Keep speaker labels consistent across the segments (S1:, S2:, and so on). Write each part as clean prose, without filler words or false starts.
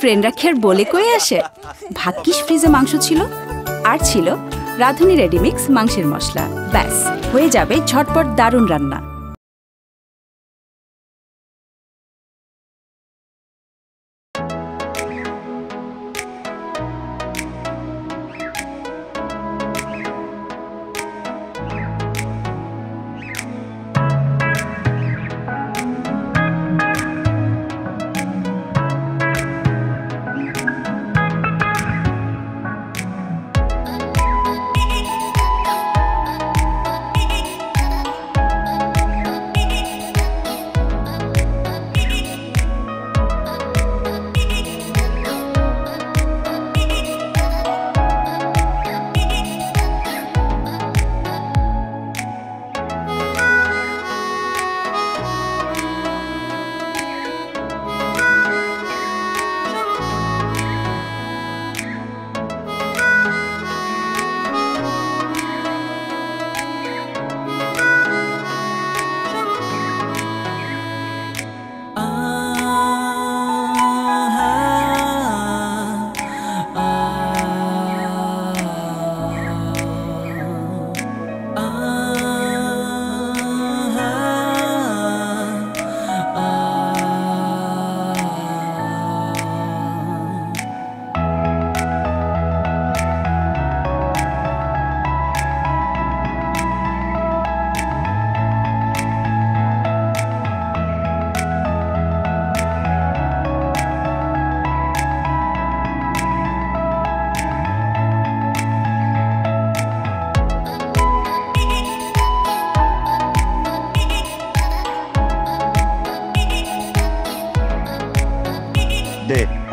S1: ফ্রেন্ডরা খেয়ার বলে কয়ে আসে। ভাগ্যিস ফ্রিজে মাংস ছিল, আর ছিল রাঁধুনি রেডিমিক্স মাংসের মশলা। ব্যাস হয়ে যাবে ঝটপট দারুণ রান্না।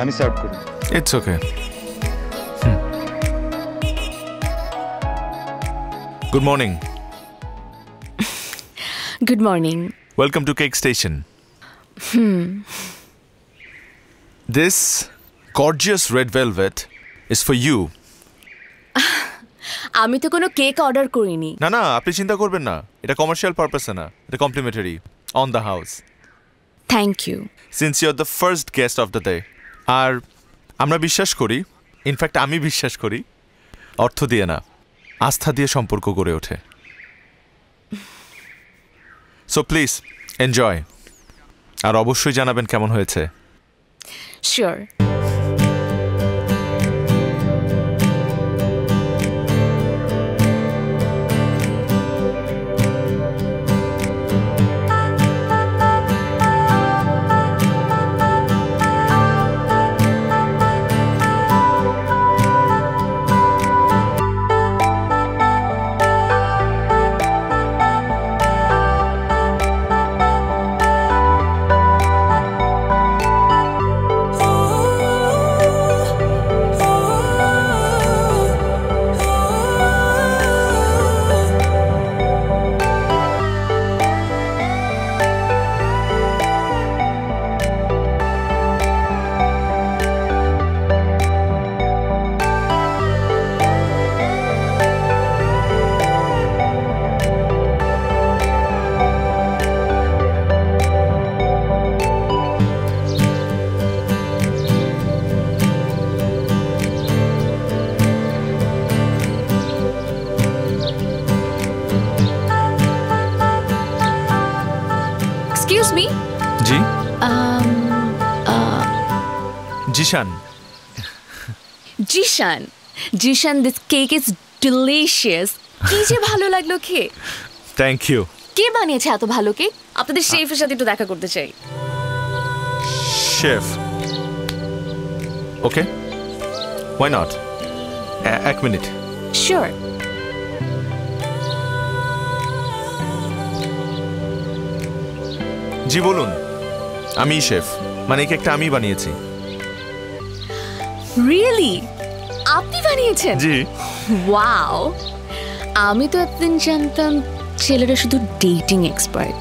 S2: আমি সার্ভ করি।
S3: It's okay. Good morning.
S4: Good morning.
S3: Welcome two cake station. This gorgeous red velvet is for you.
S4: আমি তো কোনো কেক অর্ডার করিনি।
S3: না না, আপনি চিন্তা করবেন না, এটা কমার্শিয়াল পারপাসে না, এটা complimentary on the house.
S4: Thank you.
S3: Since you are the first guest of the day. আর আমরা বিশ্বাস করি, ইনফ্যাক্ট আমি বিশ্বাস করি, অর্থ দিয়ে না, আস্থা দিয়ে সম্পর্ক গড়ে ওঠে। সো প্লিজ এনজয়, আর অবশ্যই জানাবেন কেমন হয়েছে।
S4: Sure. Excuse me?
S3: G?
S4: Jishan.
S3: Jishan.
S4: Jishan, this cake is delicious. কি যে ভালো লাগলো খেয়ে।
S3: Thank you.
S4: কে বানিয়েছে এত ভালো কেক? আপনাদের শেফের সাথে একটু দেখা করতে চাই।
S3: শেফ? Okay, why not? এক মিনিট।
S4: শিওর।
S3: জি বলুন। আমি শেফ, মানে কেকটা আমি বানিয়েছি।
S4: রিয়েলি? আপনি বানিয়েছেন?
S3: জি।
S4: ওয়াও, আমি তো এতদিন জানতাম ছেলেরা শুধু ডেটিং এক্সপার্ট,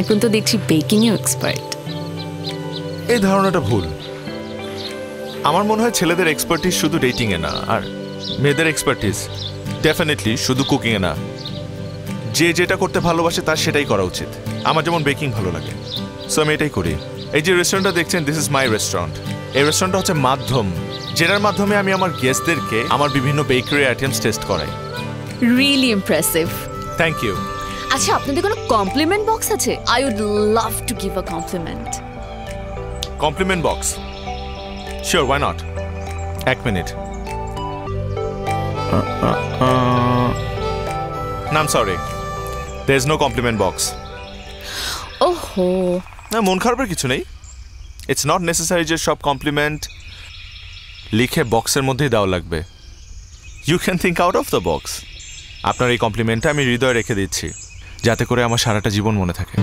S4: এখন তো দেখছি বেকিং এও এক্সপার্ট।
S3: এই ধারণাটা ভুল। আমার মনে হয় ছেলেদের এক্সপার্টিস শুধু ডেটিং এ না, আর মেয়েদের এক্সপার্টিস ডেফিনেটলি শুধু কুকিং এ না। যে যেটা করতে ভালোবাসে তার সেটাই করা উচিত। আমার যেমন বেকিং ভালো লাগে, সো আমি এটাই করি। এই যে রেস্টুরেন্টটা দেখছেন, দিস ইজ মাই রেস্টুরেন্ট। এই রেস্টুরেন্টটা হচ্ছে মাধ্যম, যেটার মাধ্যমে আমি আমার গেস্টদেরকে আমার বিভিন্ন বেকারি আইটেমস টেস্ট করাই।
S4: Really impressive.
S3: Thank you.
S4: আচ্ছা, আপনাদের কোনো কমপ্লিমেন্ট বক্স আছে? I would love to give a compliment.
S3: Compliment box? Sure, why not. এক মিনিট। না, I am sorry, there is no compliment box.
S4: ওহো,
S3: না, মন খারাপের কিছু নেই। ইটস নট নেসেসারি যে সব কমপ্লিমেন্ট লিখে বক্সের মধ্যেই দেওয়া লাগবে। You can think out of the box. আপনার এই কমপ্লিমেন্টটা আমি হৃদয়ে রেখে দিচ্ছি, যাতে করে আমার সারাটা জীবন মনে থাকে।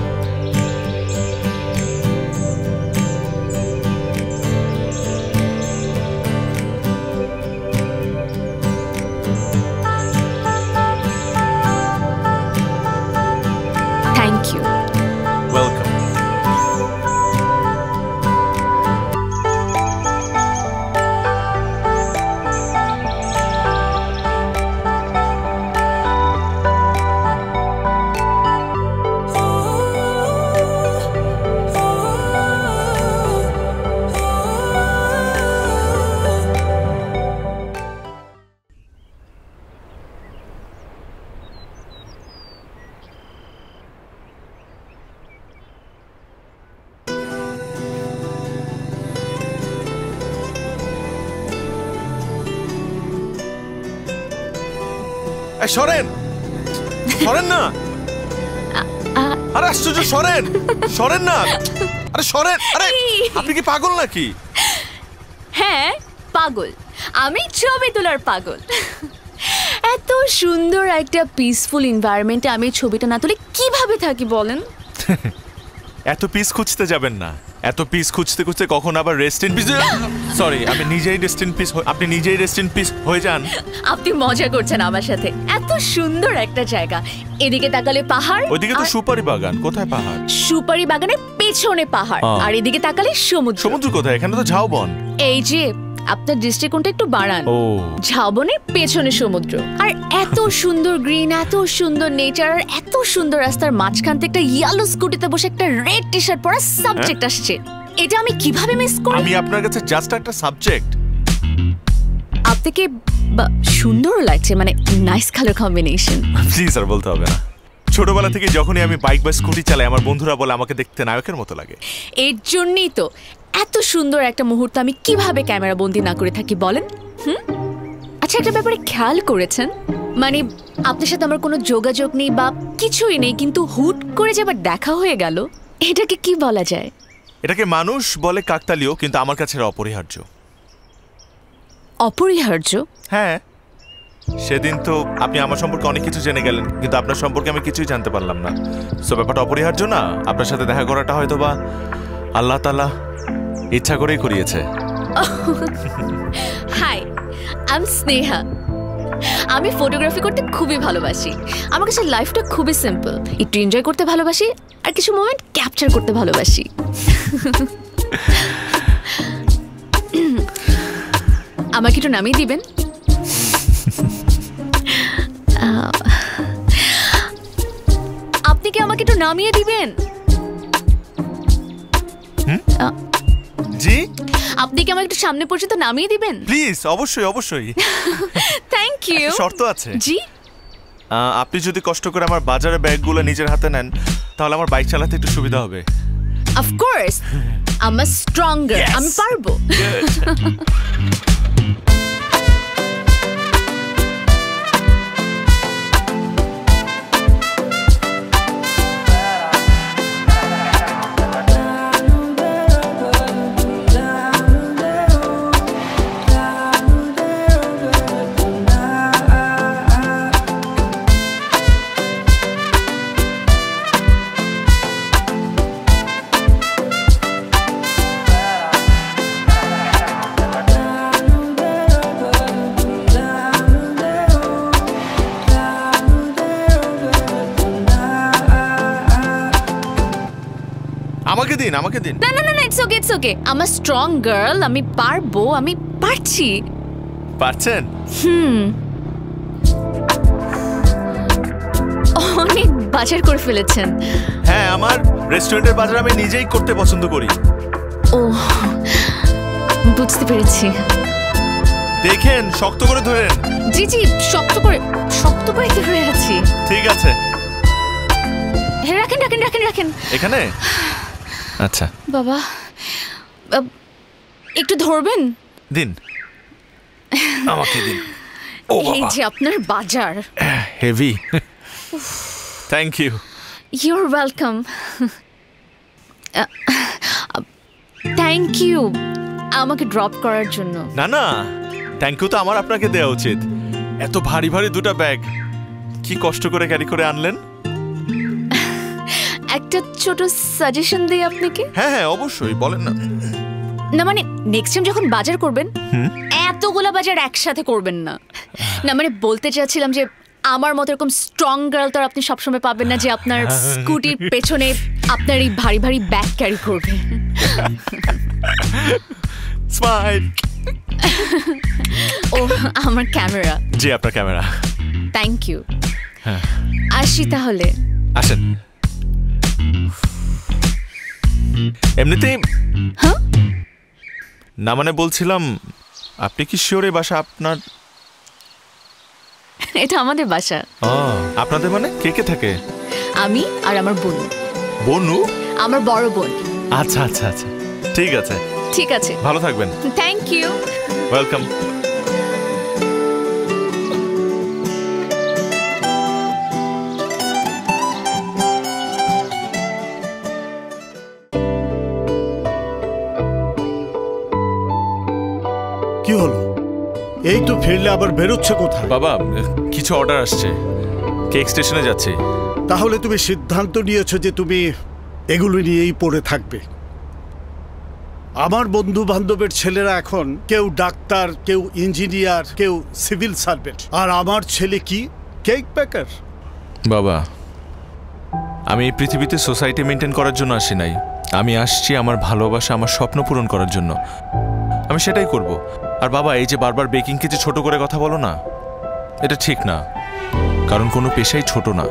S4: Thank you.
S3: ওয়েলকাম। সরেন, সরেন না। আরে আশ্চর্য, সরেন, সরেন না। আরে সরেন। আরে আপনি কি পাগল নাকি?
S4: হ্যাঁ, পাগল। আমি ছবি তোলার পাগল। এত সুন্দর একটা পিসফুল এনভায়রনমেন্টে আমি ছবিটা না তুলে কিভাবে থাকি বলেন?
S3: এত পিস খুঁজতে যাবেন না। এত পিস খুঁজতে খুঁজতে কখন আবার রেস্ট ইন পিস। সরি, আমি নিজেই রেস্ট ইন পিস। আপনি নিজেই রেস্ট ইন পিস হয়ে যান।
S4: আপনি মজা করছেন আমার সাথে। এত সুন্দর একটা জায়গা, এদিকে তাকালে পাহাড়,
S3: ওইদিকে তো সুপারি বাগান। কোথায় পাহাড়?
S4: সুপারি বাগানের পেছনে পাহাড়, আর এদিকে তাকালে সমুদ্র।
S3: সমুদ্র কোথায়? এখানে তো ঝাউবন।
S4: এই যে আপনার দৃষ্টিকোণটা একটু বাড়ান।
S3: ও,
S4: ঝাউবনের পেছনে সমুদ্র, আর এত সুন্দর গ্রিন, এত সুন্দর নেচার, আর এত সুন্দর রাস্তার মাঝখান থেকে একটা ইয়েলো স্কুটিতে বসে একটা রেড টি শার্ট পরা সাবজেক্ট আসছে। এটা আমি কিভাবে মিস করি?
S3: আমি আপনার কাছে জাস্ট একটা সাবজেক্ট।
S4: আপনাকে সুন্দর লাগছে, মানে নাইস কালার কম্বিনেশন।
S3: জি স্যার, বলতে হবে না। ছোটবেলা থেকে যখনই আমি বাইক বা স্কুটি চালাই, আমার বন্ধুরা বলে আমাকে দেখতে নায়কের মতো লাগে।
S4: এর জন্যই তো এত সুন্দর একটা মুহূর্ত আমি কিভাবে ক্যামেরা বন্দি না করে থাকি বলেন? আচ্ছা, একটা ব্যাপারে খেয়াল করেছেন? মানে আপনার সাথে আমার কোনো যোগাযোগ নেই বা কিছুই নেই, কিন্তু হুট করে যে আবার দেখা হয়ে গেল, এটাকে কি বলা যায়?
S3: এটাকে মানুষ বলে কাকতালীয়, কিন্তু আমার কাছে এটা অপরিহার্য।
S4: অপরিহার্য?
S3: হ্যাঁ, সেদিন তো আপনি আমার সম্পর্কে অনেক কিছু জেনে গেলেন, কিন্তু আপনার সম্পর্কে আমি কিছুই জানতে পারলাম না। সো ব্যাপারটা অপরিহার্য না। আপনার সাথে দেখা করাটা হয়তো বা আল্লাহ তাআলা ইচ্ছা করেই করিয়েছে।
S4: Hi, I am Sneha. আমি ফটোগ্রাফি করতে খুবই ভালোবাসি। আমার কাছে লাইফটা খুবই সিম্পল। একটু এনজয় করতে ভালোবাসি, আর কিছু মোমেন্ট ক্যাপচার করতে ভালোবাসি। আমাকে একটু নামিয়ে দিবেন? আপনি কি আমাকে একটু নামিয়ে দিবেন?
S3: জি,
S4: আপনি কি আমাকে একটু সামনে পর্যন্ত নামিয়ে দিবেন?
S3: প্লিজ, অবশ্যই অবশ্যই।
S4: Thank you.
S3: শর্ত আছে।
S4: জি,
S3: আপনি যদি কষ্ট করে আমার বাজারের ব্যাগগুলো নিজের হাতে নেন, তাহলে আমার বাইক চালাতে একটু সুবিধা হবে।
S4: Of course, I am stronger. আমি পারবো।
S3: আমাকে দিন, আমাকে দিন।
S4: না না না, it's okay, it's okay. I am a strong girl. আমি পারবো, আমি পারছি।
S3: পারছেন?
S4: অনেক বাজার করে ফেলেছেন।
S3: হ্যাঁ, আমার রেস্টুরেন্টের বাজার আমি নিজেই করতে পছন্দ করি।
S4: ও, বুঝতে পেরেছি।
S3: দেখেন, শক্ত করে ধরেন।
S4: জি জি, শক্ত করে ধরে আছি।
S3: ঠিক আছে,
S4: রাখেন রাখেন রাখেন রাখেন
S3: এখানে। আচ্ছা
S4: বাবা, একটু ধরবেন।
S3: দিন, আমাকে দিন। ও
S4: এই যে আপনার বাজার।
S3: Heavy. Thank you.
S4: You're welcome. Thank you আমাকে ড্রপ করার জন্য।
S3: না না, থ্যাংক ইউ তো আমার আপনাকে দেওয়া উচিত। এত ভারী ভারী দুটো ব্যাগ কি কষ্ট করে ক্যারি করে আনলেন?
S4: একটা ছোট সাজেশন দিই আপনাকে।
S3: হ্যাঁ হ্যাঁ, অবশ্যই, বলেন না।
S4: না মানে নেক্সট টাইম যখন বাজার করবেন এতগুলা বাজার একসাথে করবেন না। না মানে বলতে চাচ্ছিলাম যে আমার মতো এরকম স্ট্রং গার্ল তো আপনি সবসময় পাবেন না যে আপনার স্কুটির পেছনে আপনার এই ভারী ভারী ব্যাগ ক্যারি করবে।
S3: স্মাইল।
S4: ও আমার ক্যামেরা।
S3: জি, আপনার ক্যামেরা।
S4: Thank you. আসি তাহলে।
S3: আসেন। এমনিতেই না মানে বলছিলাম, আপনি কি শিওর এই বাসা আপনার?
S4: এটা আমাদের বাসা।
S3: আপনাদের মানে কে কে থাকে?
S4: আমি আর আমার বোন।
S3: বোনু?
S4: আমার বড় বোন।
S3: আচ্ছা আচ্ছা আচ্ছা, ঠিক আছে
S4: ঠিক আছে,
S3: ভালো থাকবেন।
S4: Thank you.
S3: ওয়েলকাম।
S2: কি হলো? এই তো ফিরলে, আবার বেরোচ্ছে কোথায়?
S3: বাবা, কিছু অর্ডার আসছে, কেক স্টেশনে যাচ্ছি।
S2: তাহলে তুমি সিদ্ধান্ত নিয়েছো যে তুমি এগুলো নিয়েই পড়ে থাকবে? আমার বন্ধু বান্ধবের ছেলেরা এখন কেউ ডাক্তার, কেউ ইঞ্জিনিয়ার, কেউ সিভিল সার্ভেন্ট, আর আমার ছেলে কি কেক বেকার।
S3: বাবা, আমি এই পৃথিবীতে সোসাইটি মেনটেন করার জন্য আসি নাই। আমি আসছি আমার ভালোবাসা, আমার স্বপ্ন পূরণ করার জন্য। আমি সেটাই করব। আর বাবা, এই যে বারবার বেকিংকে যে ছোট করে কথা বলো না, এটা ঠিক না, কারণ কোনো পেশাই ছোট না।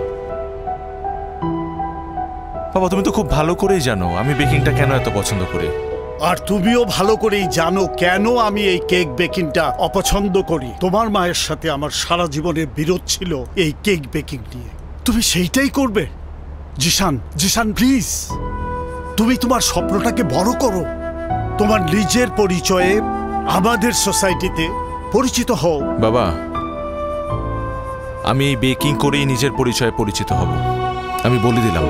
S3: বাবা, তুমি তো খুব ভালো করেই জানো আমি বেকিংটা কেন এত পছন্দ করি।
S2: আর তুমিও ভালো করেই জানো কেন আমি এই কেক বেকিংটা অপছন্দ করি। তোমার মায়ের সাথে আমার সারা জীবনের বিরোধ ছিল এই কেক বেকিং নিয়ে। তুমি সেইটাই করবে? জিশান, জিশান প্লিজ, তুমি তোমার স্বপ্নটাকে বড় করো। তোমার নিজের পরিচয়ে আমাদের সোসাইটিতে পরিচিত হও।
S3: বাবা, আমি এই বেকিং করেই নিজের পরিচয়ে পরিচিত হব, আমি বলে দিলাম।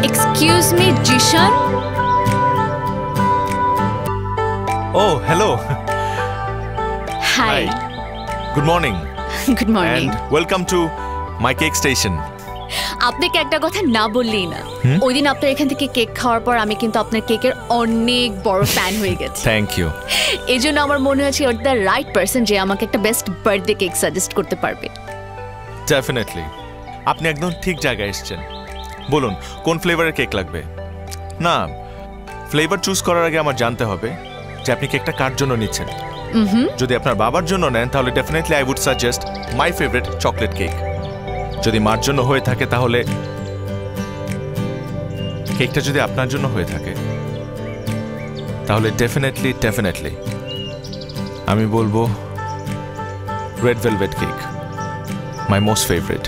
S4: Excuse me Zeeshan.
S3: ও hello.
S4: Hi.
S3: Good morning.
S4: Good morning.
S3: Welcome to my cake station.
S4: আপনাকে একটা কথা না বললেই না, ওই দিন আপনার এখান থেকে কেক খাওয়ার পর আমি কিন্তু আপনার কেকের অনেক বড় ফ্যান হয়ে গেছি।
S3: Thank you.
S4: এই জন্য আমার মনে হচ্ছে you are the right person যে আমাকে একটা বেস্ট বার্থডে কেক সাজেস্ট করতে পারবে।
S3: ডেফিনেটলি, আপনি একদম ঠিক জায়গায় এসেছেন। বলুন কোন ফ্লেভারের কেক লাগবে? না, ফ্লেভার চুজ করার আগে আমার জানতে হবে যে আপনি কেকটা কার জন্য নিচ্ছেন। যদি আপনার বাবার জন্য নেন তাহলে definitely I would suggest my favourite chocolate cake. যদি মার জন্য হয়ে থাকে তাহলে কেকটা যদি আপনার জন্য হয়ে থাকে তাহলে ডেফিনেটলি আমি বলবো red velvet cake, my most favourite.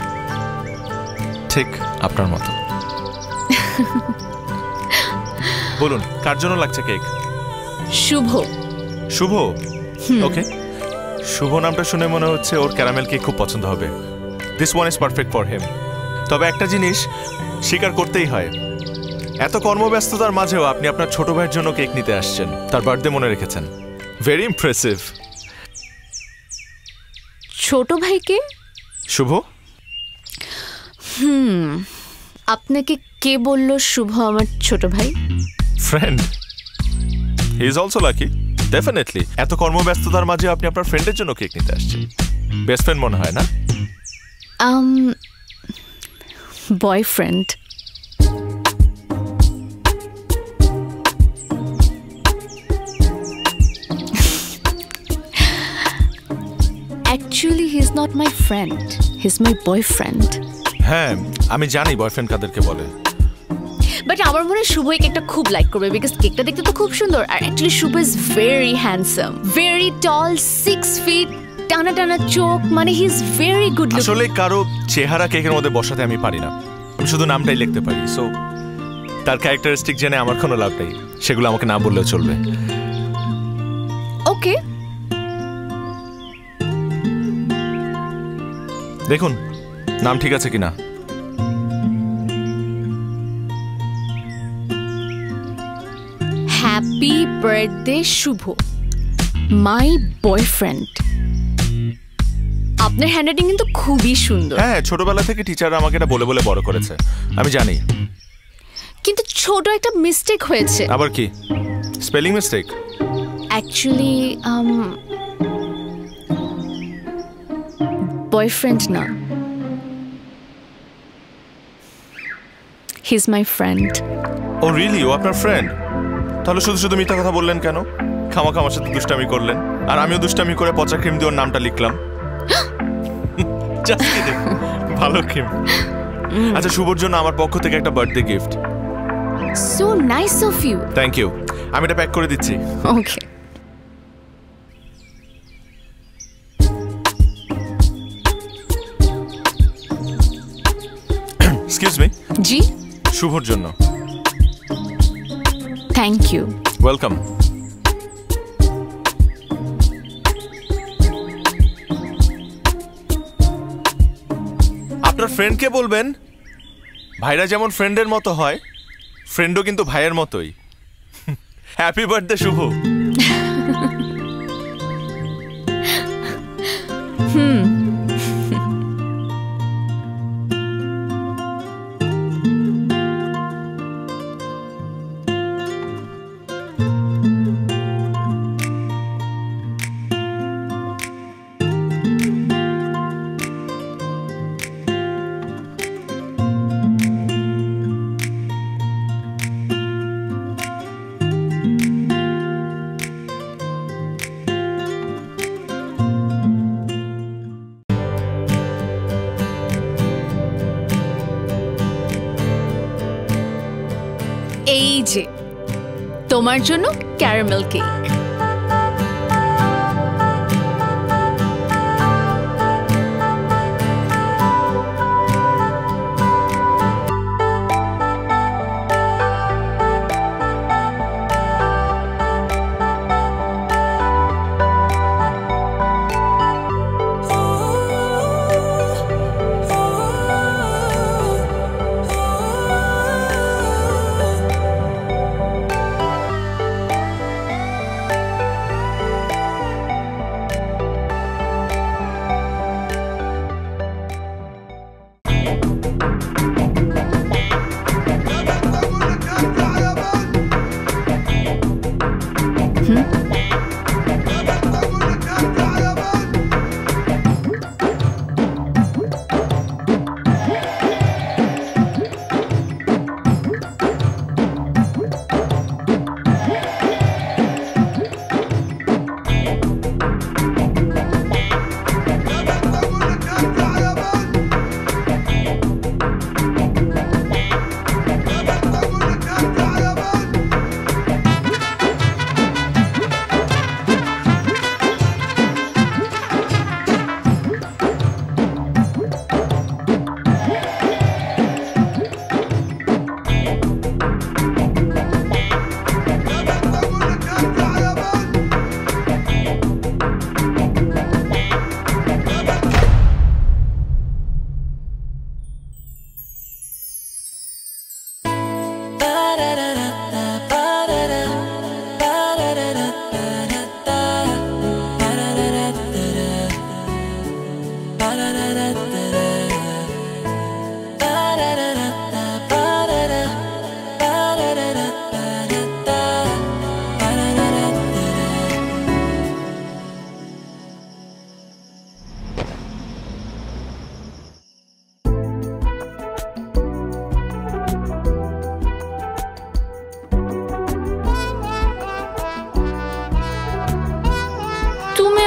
S3: ঠিক আপনার মতো। বলুন কার জন্য লাগছে কেক?
S4: শুভ।
S3: শুভ? ওকে, শুভ নামটা শুনে মনে হচ্ছে ওর ক্যারামেল কেক খুব পছন্দ হবে। This one is perfect for him. তবে একটা জিনিস স্বীকার করতেই হয়, এত কর্মব্যস্ততার মাঝেও আপনি আপনার ছোট ভাইয়ের জন্য কেক নিতে আসছেন, তার বার্থডে মনে রেখেছেন। Very impressive.
S4: ছোট ভাইকে?
S3: শুভ?
S4: আপনাকে কে বলল শুভ আমার ছোট ভাই?
S3: Friend. He is also lucky. Definitely এত কর্মব্যস্ততার মাঝে আপনি আপনার ফ্রেন্ডের জন্য কেক নিতে আসছেন। বেস্ট ফ্রেন্ড মনে হয় না?
S4: Boyfriend. Actually, he's not my friend. He's my boyfriend.
S3: হ্যাঁ আমি জানি বয়ফ্রেন্ড কাদেরকে বলে।
S4: বাট আমার মনে হয় শুভ এই কেকটা খুব লাইক করবে বিকজ কেকটা দেখতে তো খুব সুন্দর আর actually Shubho is very handsome, very tall, 6 feet, টানা টানা চোখ, মানে he is very good looking.
S3: আসলে কারো চেহারা কেকের মধ্যে বসাতে আমি পারি না, আমি শুধু নামটাই লিখতে পারি। সো তার ক্যারেক্টারিস্টিক জেনে আমার কোনো লাভ নেই, সেগুলো আমাকে না বললেও চলবে।
S4: ওকে,
S3: দেখুন নাম ঠিক আছে কিনা।
S4: Happy birthday Shubho, my boyfriend. আপনার হ্যান্ডরাইটিং কিন্তু খুবই সুন্দর।
S3: হ্যাঁ ছোটবেলা থেকে টিচাররা আমাকে এটা বলে বলে বড় করেছে, আমি জানি।
S4: কিন্তু ছোট একটা মিস্টেক হয়েছে।
S3: আবার কি? Spelling mistake?
S4: অ্যাকচুয়ালি বয়ফ্রেন্ড না, he is my friend.
S3: Oh really? ও আপনার ফ্রেন্ড? তাহলে শুধু শুধু মিথ্যা কথা বললেন কেন? খামাখা আমার সাথে দুষ্টামি করলেন, আর আমিও দুষ্টামি করে পচা ক্রিম দিয়ে ওর নামটা লিখলাম। ভালো ক্রিম। আচ্ছা শুভর জন্য আমার পক্ষ থেকে একটা birthday gift.
S4: So nice of you.
S3: Thank you, আমি এটা প্যাক করে দিচ্ছি।
S4: ওকে।
S3: Excuse me.
S4: জি?
S3: শুভর জন্য।
S4: Thank you.
S3: ওয়েলকাম। আপনার ফ্রেন্ডকে বলবেন ভাইরা যেমন ফ্রেন্ডের মতো হয়, ফ্রেন্ডও কিন্তু ভাইয়ের মতোই। হ্যাপি বার্থডে শুভ।
S4: এই যে তোমার জন্য ক্যারামেল কেক।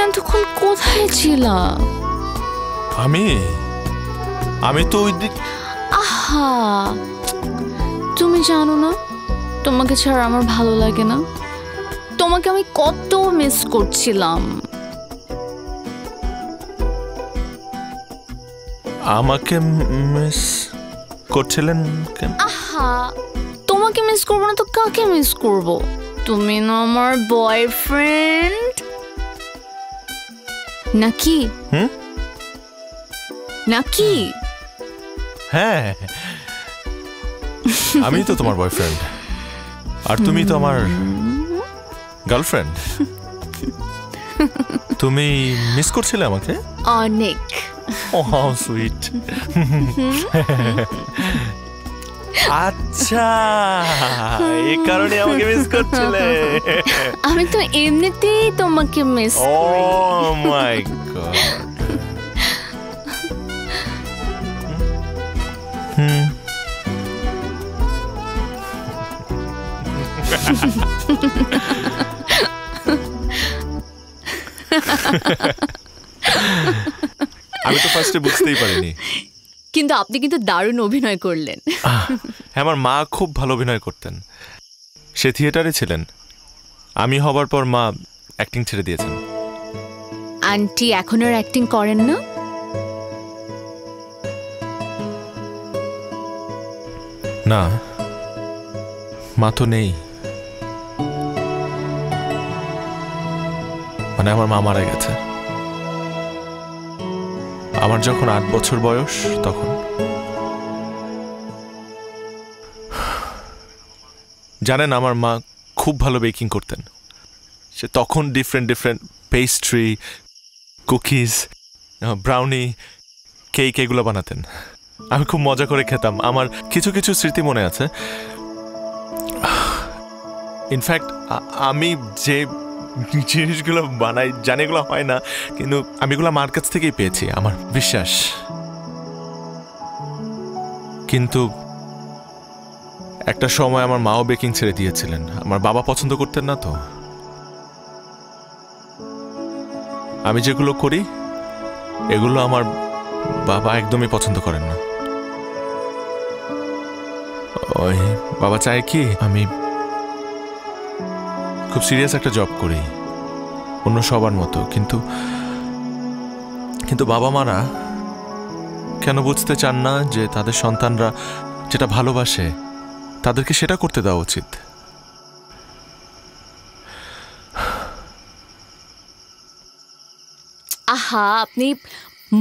S4: এতক্ষণ কোথায় ছিলা?
S3: আমি তো ওই দিক।
S4: আহা, তুমি জানো না তোমাকে ছাড়া আমার ভালো লাগে না। তোমাকে আমি কত মিস করছিলাম।
S3: আমাকে মিস করছিলেন কেন?
S4: আহা, তোমাকে মিস করবো না তো কাকে মিস করব? তুমি না আমার বয়ফ্রেন্ড নাকি? নাকি?
S3: হ্যাঁ, আমি তো তোমার বয়ফ্রেন্ড আর তুমি তো আমার গার্লফ্রেন্ড। তুমি মিস করছিলে আমাকে
S4: অনেক।
S3: ও হাউ সুইট। আচ্ছা, এই কারণে আমাকে মিস করছিলে।
S4: আমি তো এমনিতেই তোমাকে মিস করি।
S3: ও মাই গড। আমি তো ফার্স্টে বুঝতেই পারিনি,
S4: কিন্তু আপনি কিন্তু দারুণ অভিনয় করলেন।
S3: আমার মা খুব ভালো অভিনয় করতেন, সে থিয়েটারে ছিলেন। আমি হবার পর মা অ্যাক্টিং ছেড়ে দিয়েছেন।
S4: আন্টি এখন আর অ্যাক্টিং করেন না?
S3: না, মা তো নেই। মানে আমার মা মারা গেছে আমার যখন 8 বছর বয়স। তখন জানেন আমার মা খুব ভালো বেকিং করতেন। সে তখন different pastry, cookies, brownie, cake এগুলো বানাতেন। আমি খুব মজা করে খেতাম। আমার কিছু কিছু স্মৃতি মনে আছে। ইনফ্যাক্ট আমি যে জিনিসগুলো বানাই জানি এগুলো হয় না, কিন্তু আমি এগুলো মার কাছ থেকেই পেয়েছি, আমার বিশ্বাস। কিন্তু একটা সময় আমার মাও বেকিং ছেড়ে দিয়েছিলেন। আমার বাবা পছন্দ করতেন না। তো আমি যেগুলো করি এগুলো আমার বাবা একদমই পছন্দ করেন না। ওই বাবা চায় কি আমি খুব সিরিয়াস একটা জব করি অন্য সবার মতো। কিন্তু বাবা মারা কেন বুঝতে চান না যে তাদের সন্তানরা যেটা ভালোবাসে তাদেরকে সেটা করতে দেওয়া উচিত।
S4: আহা, আপনি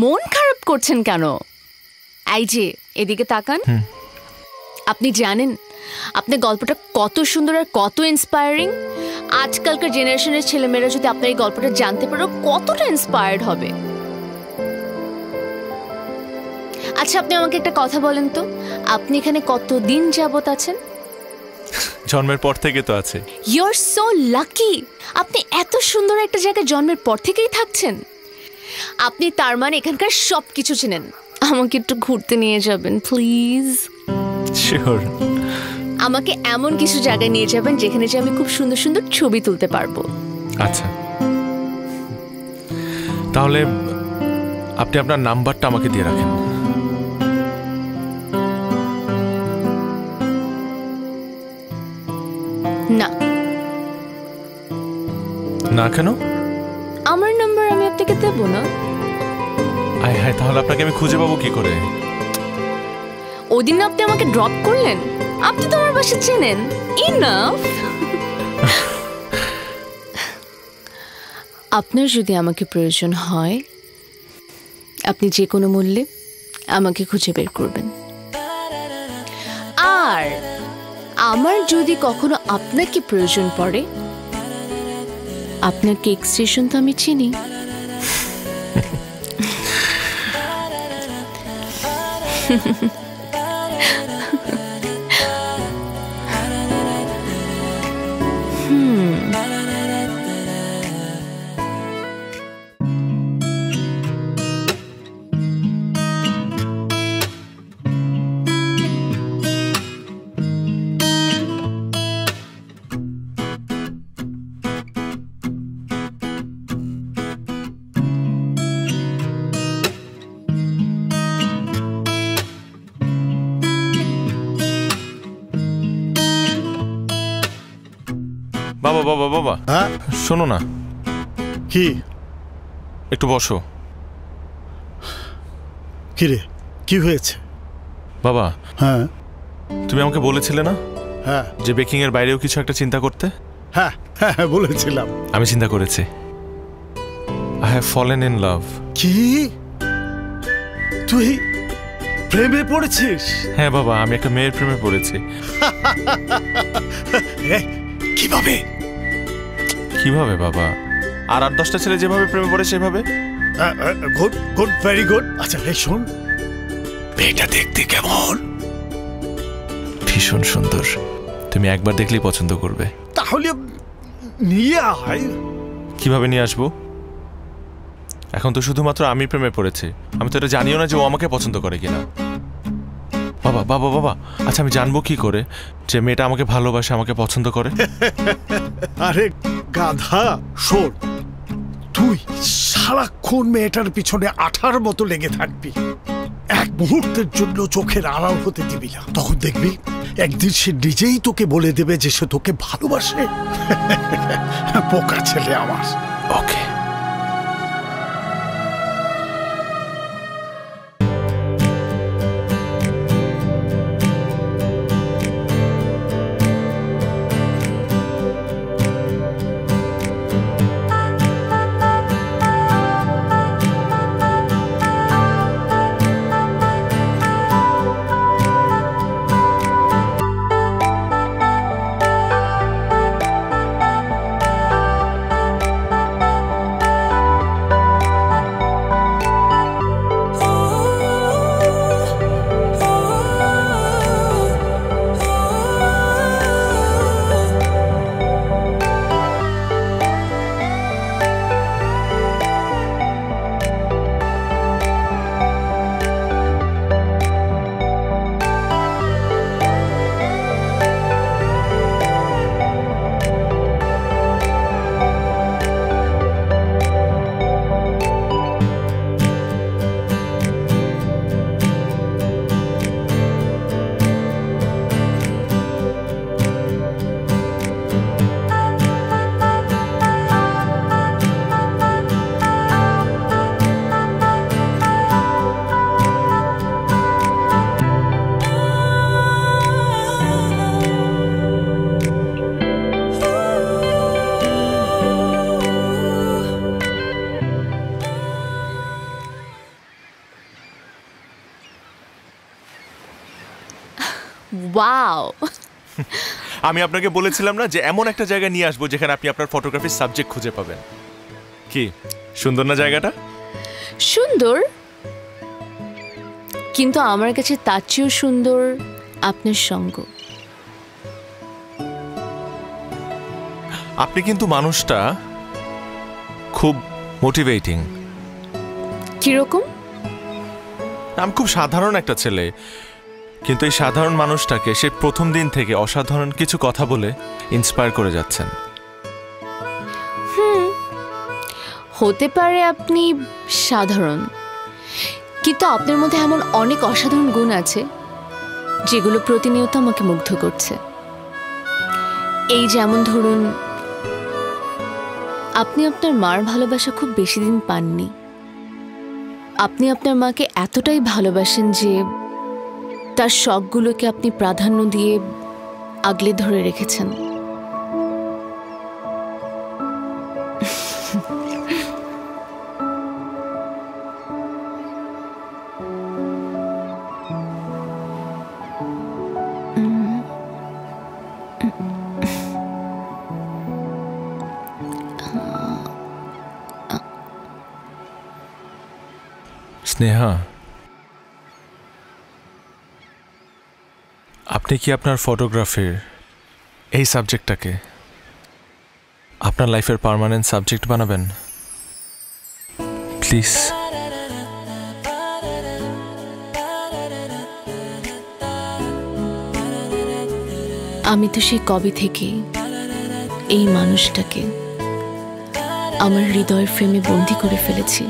S4: মন খারাপ করছেন কেন? এই যে এদিকে তাকান। আপনি জানেন আপনার গল্পটা কত সুন্দর আর কত ইন্সপায়ারিং। আজকালকার জেনারেশনের ছেলেমেয়েরা যদি আপনার এই গল্পটা জানতে পারো কতটা ইন্সপায়ার্ড হবে। আচ্ছা, আপনি আমাকে একটা কথা বলেন তো, আপনি এখানে কতদিন যাবত আছেন?
S3: জন্মের পর থেকে তো আছে।
S4: You are so lucky. আপনি এত সুন্দর একটা জায়গায় জন্মের পর থেকেই থাকছেন। আপনি তার মানে এখানকার সব কিছু চেনেন। আমাকে একটু ঘুরতে নিয়ে যাবেন প্লিজ।
S3: শিওর।
S4: আমাকে এমন কিছু জায়গায় নিয়ে যাবেন যেখানে যে আমি খুব সুন্দর সুন্দর ছবি তুলতে পারবো।
S3: আচ্ছা, তাহলে আপনি আপনার নাম্বারটা আমাকে দিয়ে রাখেন।
S4: না।
S3: না কেন?
S4: আমার নাম্বার আমি আপনাকে দেব না।
S3: আয় হায়, তাহলে আপনাকে আমি খুঁজে পাবো কি করে?
S4: ওদিন আপনি আমাকে ড্রপ করলেন, আপনি তো আমার বাসা চেনেন। ইনাফ। আপনার যদি আমাকে প্রয়োজন হয় আপনি যে কোনো মূল্যে আমাকে খুঁজে বের করবেন। আর আমার যদি কখনো আপনাকে প্রয়োজন পড়ে, আপনার কেক স্টেশন তো আমি চিনি।
S3: বাবা বাবা বাবা,
S2: হ্যাঁ
S3: শোনো না,
S2: কি
S3: একটু বসো।
S2: কিরে, কি হয়েছে?
S3: বাবা,
S2: হ্যাঁ
S3: তুমি আমাকে বলেছিলে না
S2: হ্যাঁ
S3: যে বেকিং এর বাইরেও কিছু একটা চিন্তা করতে?
S2: হ্যাঁ হ্যাঁ বলেছিলাম।
S3: আমি চিন্তা করেছি। I have fallen in love.
S2: কি, তুই প্রেমে পড়েছিস?
S3: হ্যাঁ বাবা, আমি একটা মেয়ের প্রেমে পড়েছি।
S2: কিভাবে?
S3: কিভাবে বাবা? আর 8-10টা ছেলে যেভাবে প্রেমে পড়ে সেভাবে।
S2: Good good, very good. আচ্ছা এই শোন, মেয়েটা দেখতে কেমন?
S3: ভীষণ সুন্দর, তুমি একবার দেখলেই পছন্দ করবে।
S2: তাহলে নিয়ে আয়।
S3: কিভাবে নিয়ে আসবো? এখন তো শুধুমাত্র আমি প্রেমে পড়েছি, আমি তো এটা জানিও না যে ও আমাকে পছন্দ করে কিনা। বাবা বাবা বাবা, আচ্ছা আমি জানবো কি করে যে মেয়েটা আমাকে ভালোবাসে, আমাকে পছন্দ করে?
S2: আরে গাধা, শোন, তুই সারাক্ষণ মেয়েটার পিছনে আঠার মতো লেগে থাকবি, এক মুহূর্তের জন্য চোখের আড়াল হতে দিবি না। তখন দেখবি একদিন সে নিজেই তোকে বলে দেবে যে সে তোকে ভালোবাসে। পোকা ছেলে আমার।
S3: ওকে।
S4: ওয়াও,
S3: আমি আপনাকে বলেছিলাম না যে এমন একটা জায়গা নিয়ে আসবো যেখানে আপনি আপনার ফটোগ্রাফির সাবজেক্ট খুঁজে পাবেন। কি সুন্দর না জায়গাটা?
S4: সুন্দর, কিন্তু আমার কাছে তার চেয়েও সুন্দর আপনার সঙ্গ।
S3: আপনি কিন্তু মানুষটা খুব মোটিভেটিং।
S4: কিরকম?
S3: আমি খুব সাধারণ একটা ছেলে, কিন্তু এই সাধারণ মানুষটাকে সে প্রথম দিন থেকে অসাধারণ কিছু কথা বলে ইন্সপায়ার করে যাচ্ছেন।
S4: হতে পারে আপনি সাধারণ, কিন্তু আপনার মধ্যে এমন অনেক অসাধারণ গুণ আছে যেগুলো প্রতিনিয়ত আমাকে মুগ্ধ করছে। এই যেমন ধরুন, আপনি আপনার মার ভালোবাসা খুব বেশি দিন পাননি। আপনি আপনার মাকে এতটাই ভালোবাসেন যে তার শখগুলোকে আপনি প্রাধান্য দিয়ে আগলে ধরে রেখেছেন।
S3: স্নেহা, আপনি কি আপনার ফটোগ্রাফির এই সাবজেক্টটাকে আপনার লাইফের পার্মানেন্ট সাবজেক্ট বানাবেন? প্লিজ।
S4: আমি তো সেই কবে থেকে এই মানুষটাকে আমার হৃদয়ের ফ্রেমে বন্দি করে ফেলেছি।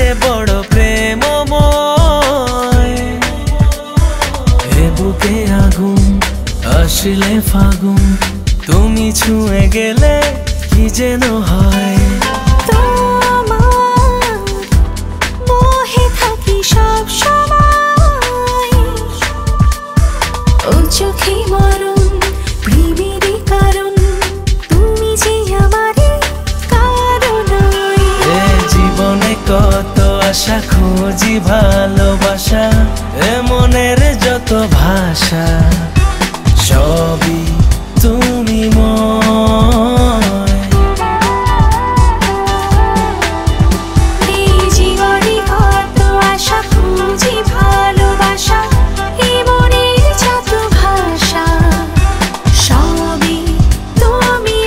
S5: যে বড় প্রেমময় এ বুকে আগুন আসলে ফাগুন তুমি ছুঁয়ে গেলে কি যেন হয়
S6: তোমার মোহে থাকি সব সময় ও চোখে মরণ প্রেমেরই কারণ তুমি যে আমারই কারণ
S5: এ জীবনে কত আশা খুঁজি ভালোবাসা এ মনের যত ভাষা সবই তুমি
S6: এই জীবনে কত আশা খুঁজি ভালোবাসা এই মনের যত ভাষা সবই তুমি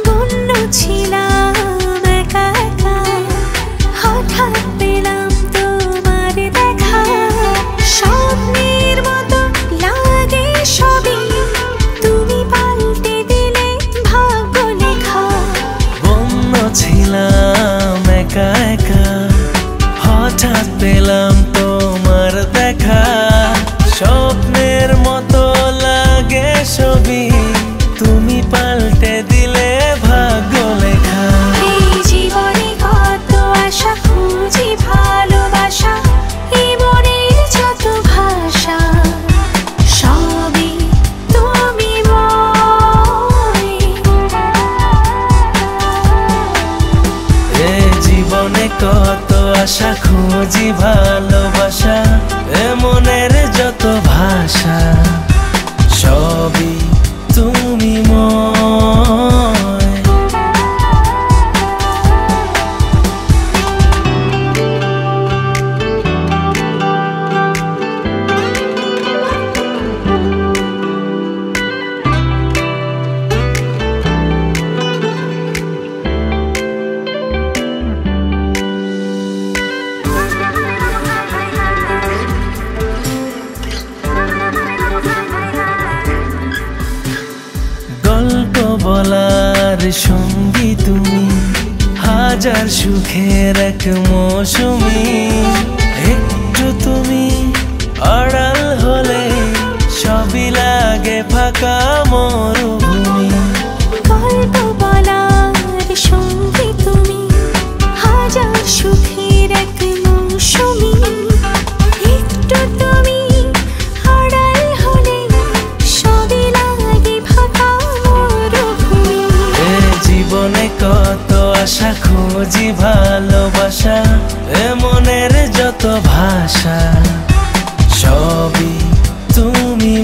S6: বন্য ছিলাম একা একা হঠাৎ পেলাম তোমার দেখা স্বপ্নের মতো লাগে সবই তুমি পাল্টে দিলে ভাগ্য লেখা
S5: বন্য ছিলাম একা একা হঠাৎ পেলাম তোমার দেখা স্বপ্নের মতো লাগে ছবি তুমি পাল্টে দিলে ভাগ্য লেখা
S6: এই জীবনে কত আশা খুঁজি ভালোবাসা এই মনের যত ভাষা সবই তুমি
S5: এ জীবনে কত আশা খুঁজি ভালোবাসা এ মনের যত ভাষা সবই তুমি গল্প বলার সঙ্গী তুমি হাজার সুখের এক মৌসুমি একটু তুমি আড়াল হলে সবই লাগে ফাঁকা মরুভূমি
S6: গল্প বলার সঙ্গী তুমি হাজার সুখের এক মৌসুমি একটু তুমি আড়াল হলে সবই লাগে ফাঁকা মরুভূমি
S5: এ জীবনে কত আশা খুঁজি ভালোবাসা এ মনের যত ভাষা সবই তুমি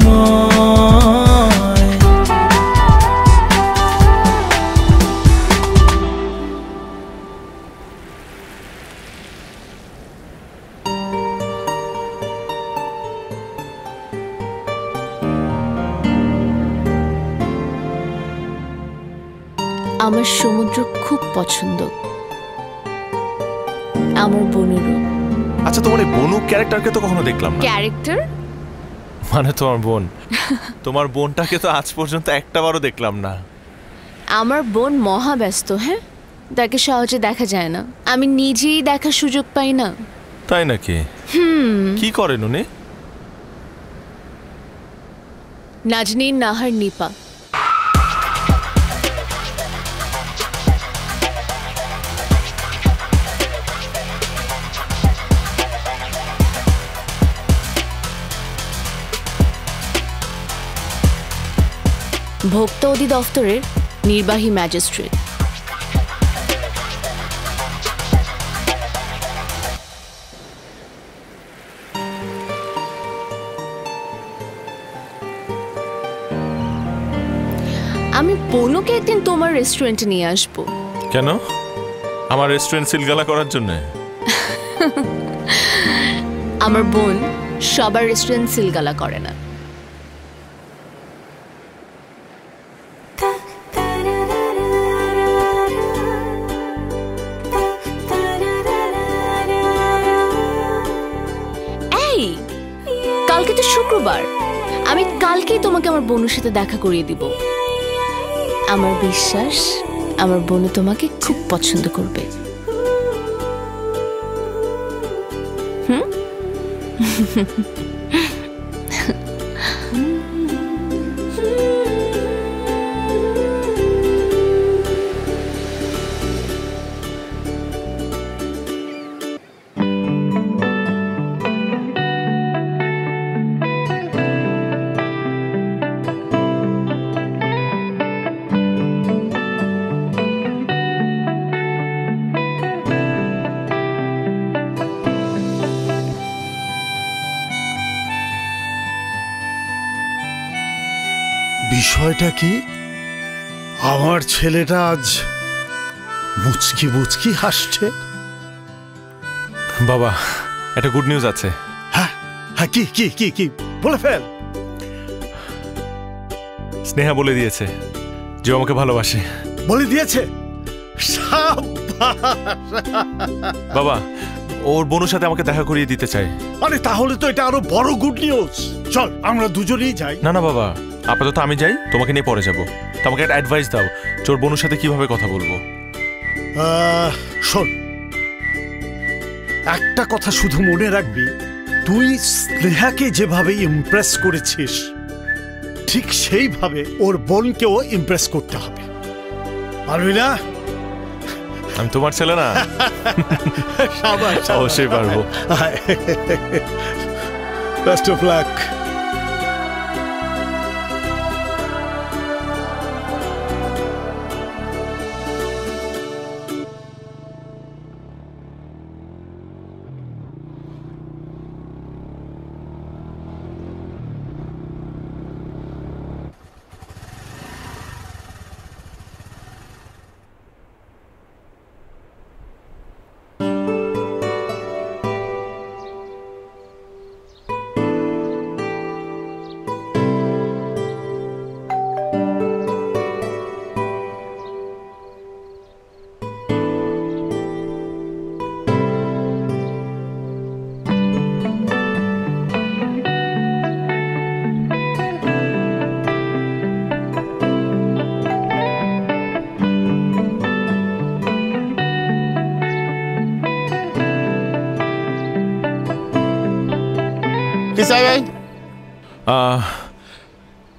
S4: আমার সমুদ্র খুব পছন্দ আমার বোনেরও
S3: আচ্ছা, তোমার এই বনু ক্যারেক্টারকে তো কখনো দেখলাম না।
S4: ক্যারেক্টার
S3: মানে তোমার বোন, তোমার বোনটাকে তো আজ পর্যন্ত একটাবারও দেখলাম না।
S4: আমার বোন মহা ব্যস্ত, হ্যাঁ, তাকে সহজে দেখা যায় না, আমি নিজেই দেখার সুযোগ পাই না।
S3: তাই নাকি? কি করেন উনি?
S4: নাজনীন নাহার নিপা। ভোক্তা অধিদপ্তরের নির্বাহী ম্যাজিস্ট্রেট। আমি বনুকে একদিন তোমার রেস্টুরেন্টে নিয়ে আসবো।
S3: কেন? আমার রেস্টুরেন্ট সিলগালা করার জন্য?
S4: আমার বোন সবার রেস্টুরেন্ট সিলগালা করে না। এই কালকে তো শুক্রবার, আমি কালকেই তোমাকে আমার বোনের সাথে দেখা করিয়ে দিব। আমার বিশ্বাস আমার বোনও তোমাকে খুব পছন্দ করবে।
S2: বিষয়টা কি? আমার ছেলেটা আজ মুচকি মুচকি হাসছে।
S3: বাবা, একটা গুড নিউজ আছে।
S2: হ্যাঁ হ্যাঁ, কি কি কি কি বলে ফেল।
S3: স্নেহা বলে দিয়েছে যে আমাকে ভালোবাসে।
S2: বলে দিয়েছে?
S3: বাবা, ওর বোনের সাথে আমাকে দেখা করিয়ে দিতে চাই।
S2: আরে তাহলে তো এটা আরো বড় গুড নিউজ। চল আমরা দুজনেই যাই।
S3: না না বাবা, আপাতত আমি যাই, তোমাকে নিয়ে পরে যাবো। তোমাকে একটা অ্যাডভাইস দাও, তোর বোনের সাথে কিভাবে কথা বলবো।
S2: শোন, একটা কথা শুধু মনে রাখবি, তুই স্নেহাকে যেভাবে ইমপ্রেস করেছিস ঠিক সেইভাবে ওর বোনকেও ইমপ্রেস করতে হবে। পারবি না?
S3: আমি তোমার ছেলে না? অবশ্যই পারবো।
S2: Best of luck.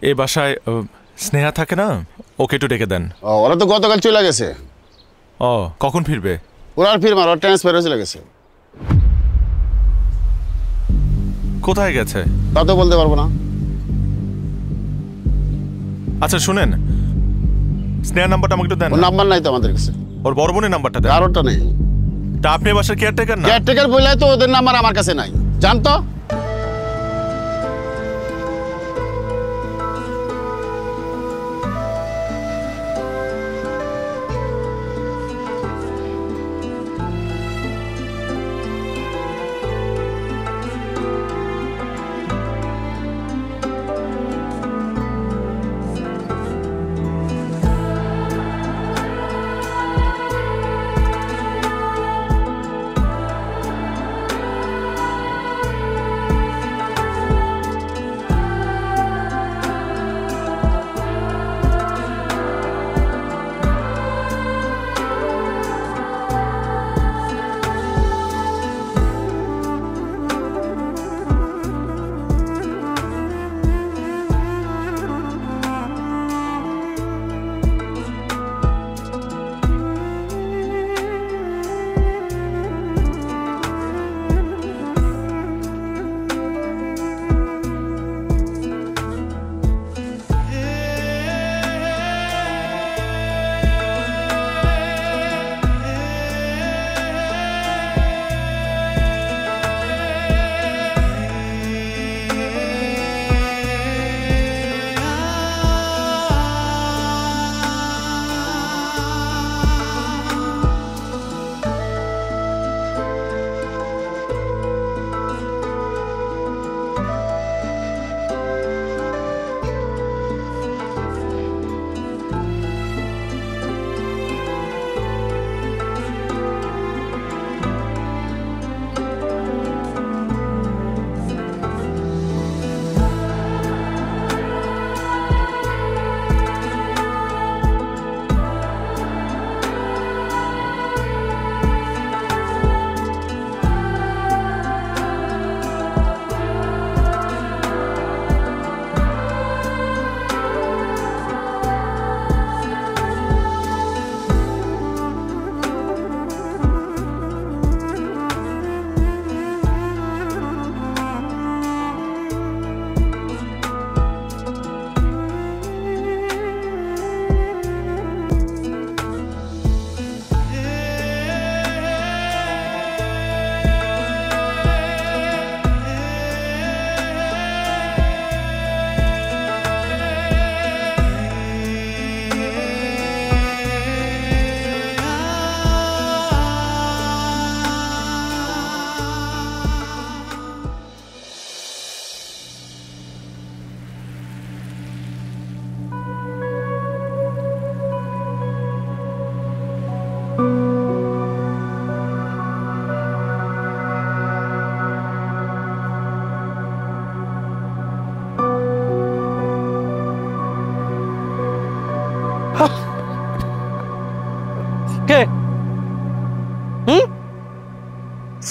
S3: এই বাসায় স্নেহা থাকে না, ওকে একটু ডেকে দেন।
S7: ওরা তো গতকাল চলে গেছে।
S3: ও, কখন ফিরবে?
S7: ওরা আর ফিরবে না, ওরা ট্রান্সফার হয়ে চলে গেছে।
S3: কোথায় গেছে
S7: তা তো বলতে পারবো না।
S3: আচ্ছা শুনেন, স্নেহার নাম্বারটা আমাকে একটু দেন।
S7: ওর নাম্বার নাই তো আমাদের কাছে।
S3: ওর বড় বোনের নাম্বারটা দেন।
S7: কারোরটা নেই।
S3: তা আপনি বাসার কেয়ারটেকার না?
S7: কেয়ারটেকার বললে তো ওদের নাম্বার আমার কাছে নাই, জানতো।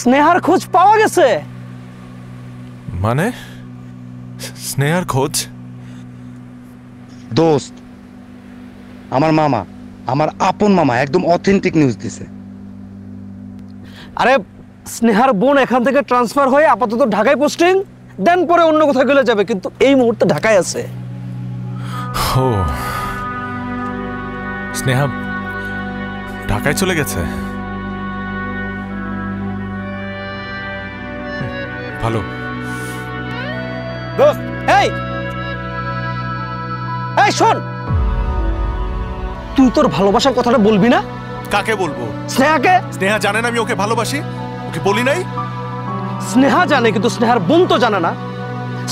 S8: স্নেহার খোঁজ পাওয়া গেছে?
S3: মানে স্নেহার খোঁজ?
S9: দোস্ত, আমার মামা, আমার আপন মামা একদম অথেন্টিক নিউজ দিছে।
S8: আরে স্নেহার বোন এখান থেকে ট্রান্সফার হয়ে আপাতত ঢাকায় পোস্টিং, দেন পরে অন্য কোথাও গেলে যাবে, কিন্তু এই মুহূর্তে ঢাকায় আছে।
S3: ও, স্নেহা ঢাকায় চলে গেছে? ভালো।
S8: দোস্ত, এই এই শোন, তুই তোর ভালোবাসার কথাটা বলবি না?
S3: কাকে বলবো?
S8: স্নেহাকে।
S3: স্নেহা জানেন আমি ওকে ভালোবাসি, ওকে বলি নাই?
S8: স্নেহা জানে, কিন্তু স্নেহার বোন তো জানে না।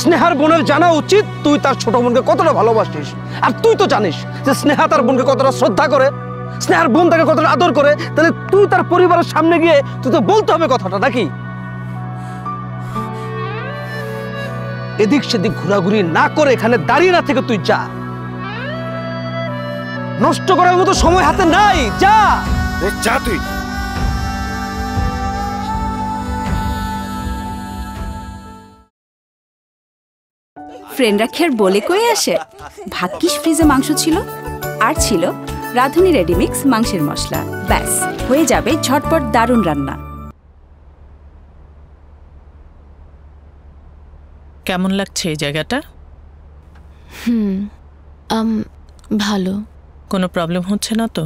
S8: স্নেহার বোনের জানা উচিত তুই তার ছোট বোনকে কতটা ভালোবাসিস, আর তুই তো জানিস যে স্নেহা তার বোনকে কতটা শ্রদ্ধা করে, স্নেহার বোন তাকে কতটা আদর করে। তাহলে তুই তার পরিবারের সামনে গিয়ে তুই তো বলতে হবে কথাটা, নাকি? এদিক সেদিক ঘোরাঘুরি না করে এখানে দাঁড়িয়ে না থেকে তুই যা। নষ্ট করার মতো সময় হাতে নাই, যা।
S9: যা তুই।
S1: ফ্রেন্ডরা খের বলে কয়ে আসে। ভাগ্যিস ফ্রিজে মাংস ছিল, আর ছিল রাঁধুনি রেডিমিক্স মাংসের মশলা। ব্যাস, হয়ে যাবে ঝটপট দারুণ রান্না।
S10: কেমন লাগছে এই জায়গাটা?
S4: ভালো।
S10: কোনো প্রবলেম হচ্ছে না তো?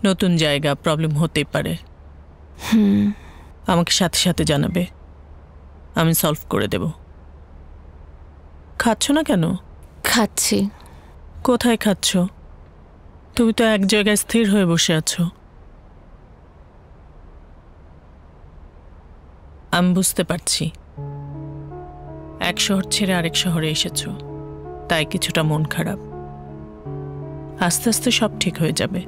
S10: নতুন জায়গা, প্রবলেম হতেই পারে। আমাকে সাথে সাথে জানাবে, আমি সলভ করে দেব। খাচ্ছ না কেন?
S4: খাচ্ছি।
S10: কোথায় খাচ্ছ? তুমি তো এক জায়গায় স্থির হয়ে বসে আছো। আমি বুঝতে পারছি, এক শহর ছেড়ে আরেক শহরে এসেছো, তাই কিছুটা মন খারাপ। আস্তে আস্তে সব ঠিক হয়ে যাবে,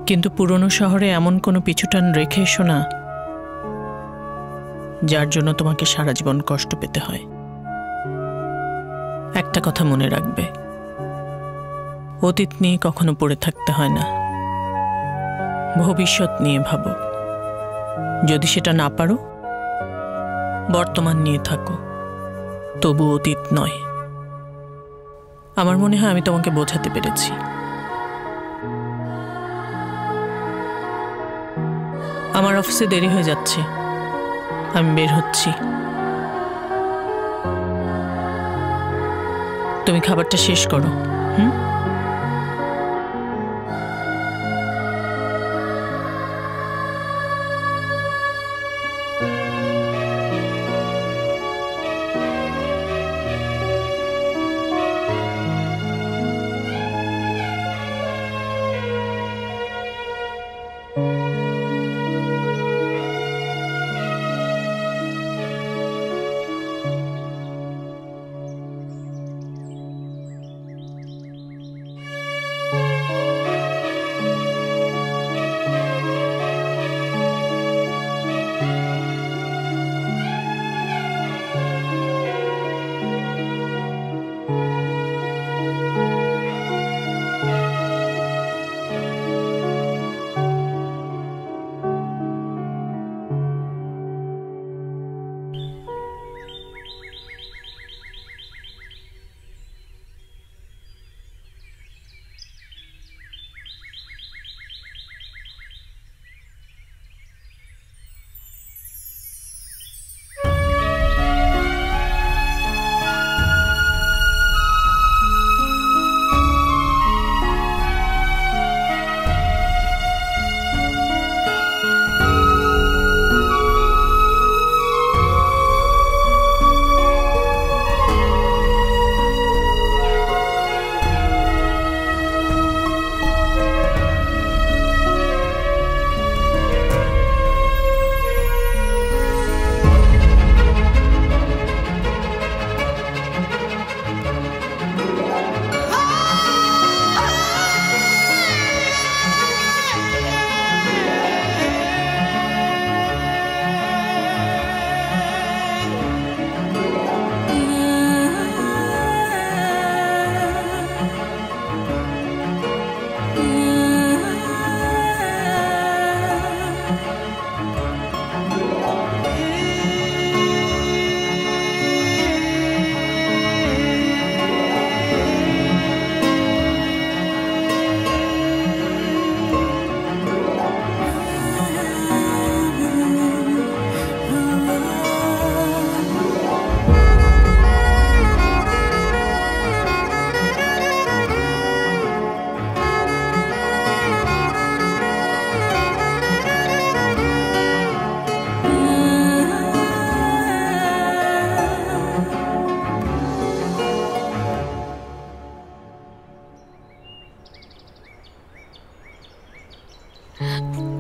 S10: কিন্তু পুরনো শহরে এমন কোনো পিছুটান রেখে এসো না যার জন্য তোমাকে সারা জীবন কষ্ট পেতে হয়। একটা কথা মনে রাখবে, অতীত নিয়ে কখনো পড়ে থাকতে হয় না, ভবিষ্যৎ নিয়ে ভাবো। যদি সেটা না পারো, বর্তমান নিয়ে থাকো, তবু অতীত নয়। আমার মনে হয় আমি তোমাকে বোঝাতে পেরেছি। আমার অফিসে দেরি হয়ে যাচ্ছে, আমি বের হচ্ছি। তুমি খাবারটা শেষ করো।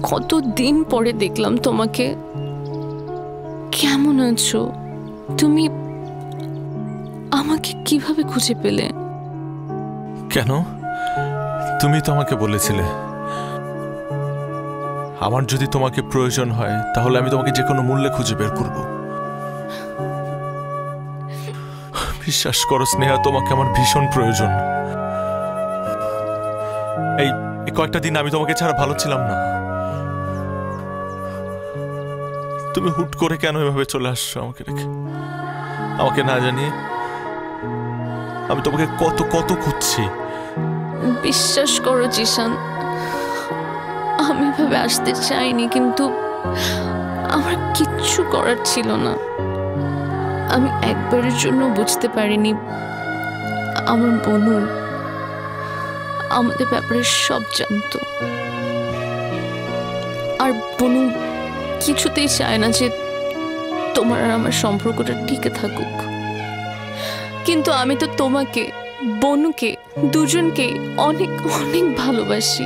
S4: কতদিন পরে দেখলাম তোমাকে। কেমন আছো তুমি? আমাকে কিভাবে খুঁজে পেলে?
S3: কেন? তুমি তো আমাকে বলেছিলে আমার যদি তোমাকে প্রয়োজন হয় তাহলে আমি তোমাকে যে কোনো মূল্যে খুঁজে বের করব। বিশ্বাস করো স্নেহা, তোমাকে আমার ভীষণ প্রয়োজন। এই কয়েকটা দিন আমি তোমাকে ছাড়া ভালো ছিলাম না। তুমি হুট করে কেন এভাবে চলে আসছো আমাকে রেখে, আমাকে না জানিয়ে? আমি তোমাকে কত কত খুঁজছি।
S4: বিশ্বাস করো জিশান, আমি ভাবে আসতে চাইনি, কিন্তু আমার কিচ্ছু করার ছিল না। আমি একবারের জন্য বুঝতে পারিনি আমার বোনু আমাদের ব্যাপারে সব জানতো। আর বোনু কিছুতেই চায় না যে তোমার আর আমার সম্পর্কটা টিকে থাকুক। কিন্তু আমি তো তোমাকে, বোনুকে, দুজনকে অনেক অনেক ভালোবাসি।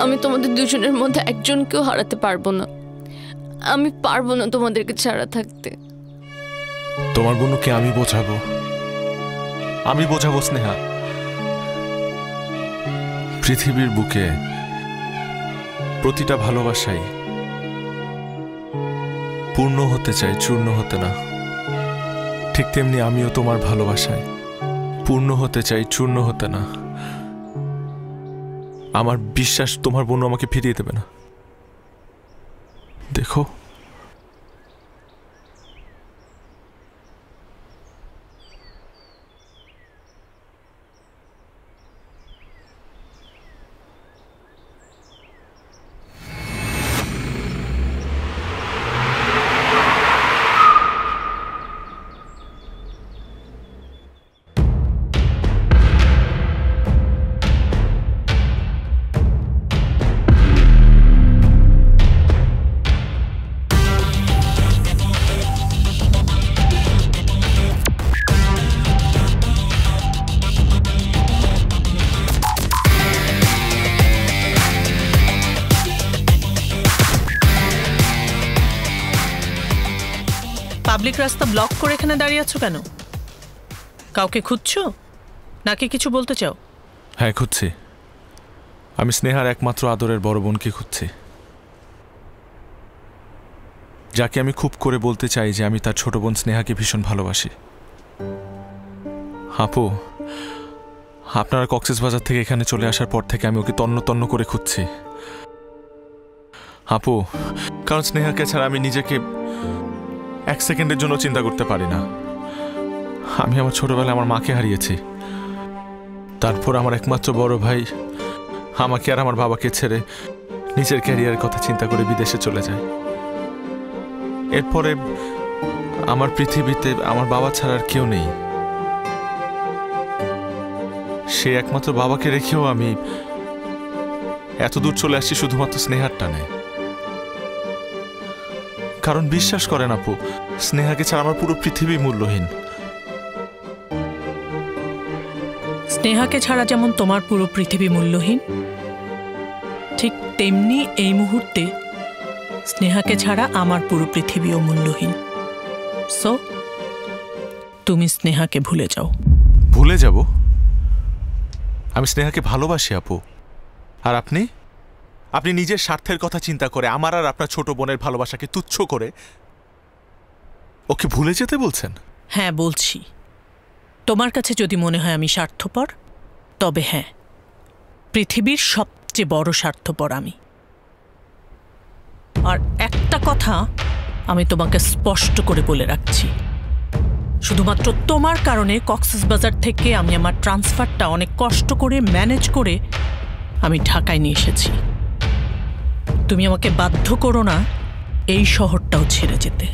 S4: আমি তোমাদের দুজনের মধ্যে একজনকেও হারাতে পারবো না। আমি পারবো না তোমাদেরকে ছাড়া থাকতে।
S3: তোমার বোনকে আমি বোঝাবো, আমি বোঝাবো স্নেহা। পৃথিবীর বুকে প্রতিটা ভালোবাসাই পূর্ণ হতে চাই, চূর্ণ হতে না। ঠিক তেমনি আমিও তোমার ভালোবাসায় পূর্ণ হতে চাই, চূর্ণ হতে না। আমার বিশ্বাস তোমার বোন আমাকে ফিরিয়ে দেবে না। দেখো,
S10: পাবলিক রাস্তা ব্লক করে এখানে দাঁড়িয়ে আছো কেন? কাউকে খুঁজছো নাকি কিছু বলতে চাও?
S3: হ্যাঁ, খুঁজছি। আমি স্নেহার একমাত্র আদরের বড় বোনকে খুঁজছি, যাকে আমি খুব করে বলতে চাই যে আমি তার ছোট বোন স্নেহাকে ভীষণ ভালোবাসি। আপু, আপনারা কক্সবাজার থেকে এখানে চলে আসার পর থেকে আমি ওকে তন্ন তন্ন করে খুঁজছি আপু, কারণ স্নেহাকে ছাড়া আমি নিজেকে এক সেকেন্ডের জন্য চিন্তা করতে পারি না। আমি আমার ছোটবেলায় আমার মাকে হারিয়েছি, তারপর আমার একমাত্র বড় ভাই আমাকে আর আমার বাবাকে ছেড়ে নিজের ক্যারিয়ারের কথা চিন্তা করে বিদেশে চলে যায়। এরপরে আমার পৃথিবীতে আমার বাবা ছাড়া আর কেউ নেই। সে একমাত্র বাবাকে রেখেও আমি এত দূর চলে আসছি শুধুমাত্র স্নেহার টানে। কারণ বিশ্বাস করেন আপু, স্নেহাকে ছাড়া আমার পুরো পৃথিবী মূল্যহীন।
S10: স্নেহাকে ছাড়া যেমন তোমার পুরো পৃথিবী মূল্যহীন, ঠিক তেমনি এই মুহূর্তে স্নেহাকে ছাড়া আমার পুরো পৃথিবীও মূল্যহীন। সো তুমি স্নেহাকে ভুলে যাও।
S3: ভুলে যাব? আমি স্নেহাকে ভালোবাসি আপু। আর আপনি আপনি নিজের স্বার্থের কথা চিন্তা করে আমার আর আপনার ছোট বোনের ভালোবাসাকে তুচ্ছ করে ওকে ভুলে যেতে বলছেন?
S10: হ্যাঁ বলছি। তোমার কাছে যদি মনে হয় আমি স্বার্থপর, তবে হ্যাঁ, পৃথিবীর সবচেয়ে বড় স্বার্থপর আমি। আর একটা কথা আমি তোমাকে স্পষ্ট করে বলে রাখছি, শুধুমাত্র তোমার কারণে কক্সবাজার থেকে আমি আমার ট্রান্সফারটা অনেক কষ্ট করে ম্যানেজ করে আমি ঢাকায় নিয়ে এসেছি। তুমি আমাকে বাধ্য করো না এই শহরটাও ছেড়ে যেতে।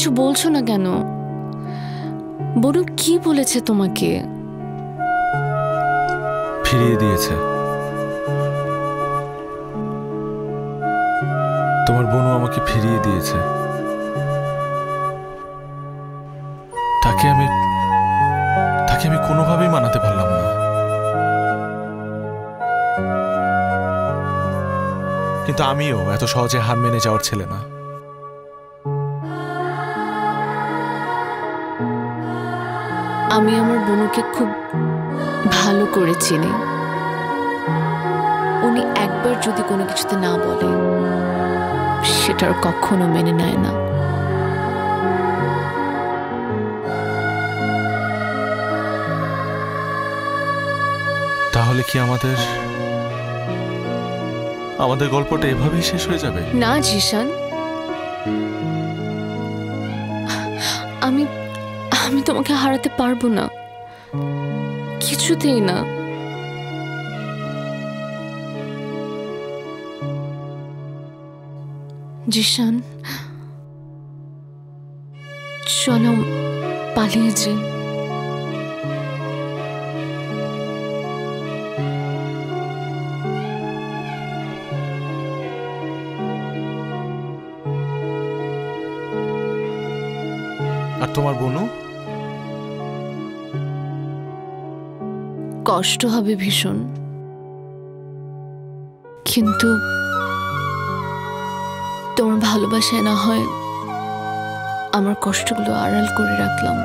S4: কিছু বলছো না কেন? বনু কি বলেছে তোমাকে?
S3: ফিরিয়ে দিয়েছে। তোমার বোনও আমাকে ফিরিয়ে দিয়েছে। তাকে আমি কোনোভাবেই মানাতে পারলাম না। কিন্তু আমিও এত সহজে হার মেনে যাওয়ার ছেলে না।
S4: আমি আমার বোনকে খুব ভালো করে চিনি। উনি একবার যদি কোনো কিছুতে না বলে সেটার কখনো মেনে নেয় না।
S3: তাহলে কি আমাদের গল্পটা এভাবেই শেষ হয়ে যাবে?
S4: না জিশান, আমি তোমাকে হারাতে পারবো না, কিছুতেই না। জিশান, চলো পালিয়ে যাই।
S3: আর তোমার বোনু?
S4: কষ্ট হবে ভীষণ, কিন্তু তোমার ভালোবাসায় না হয় আমার কষ্টগুলো আড়াল করে রাখলাম।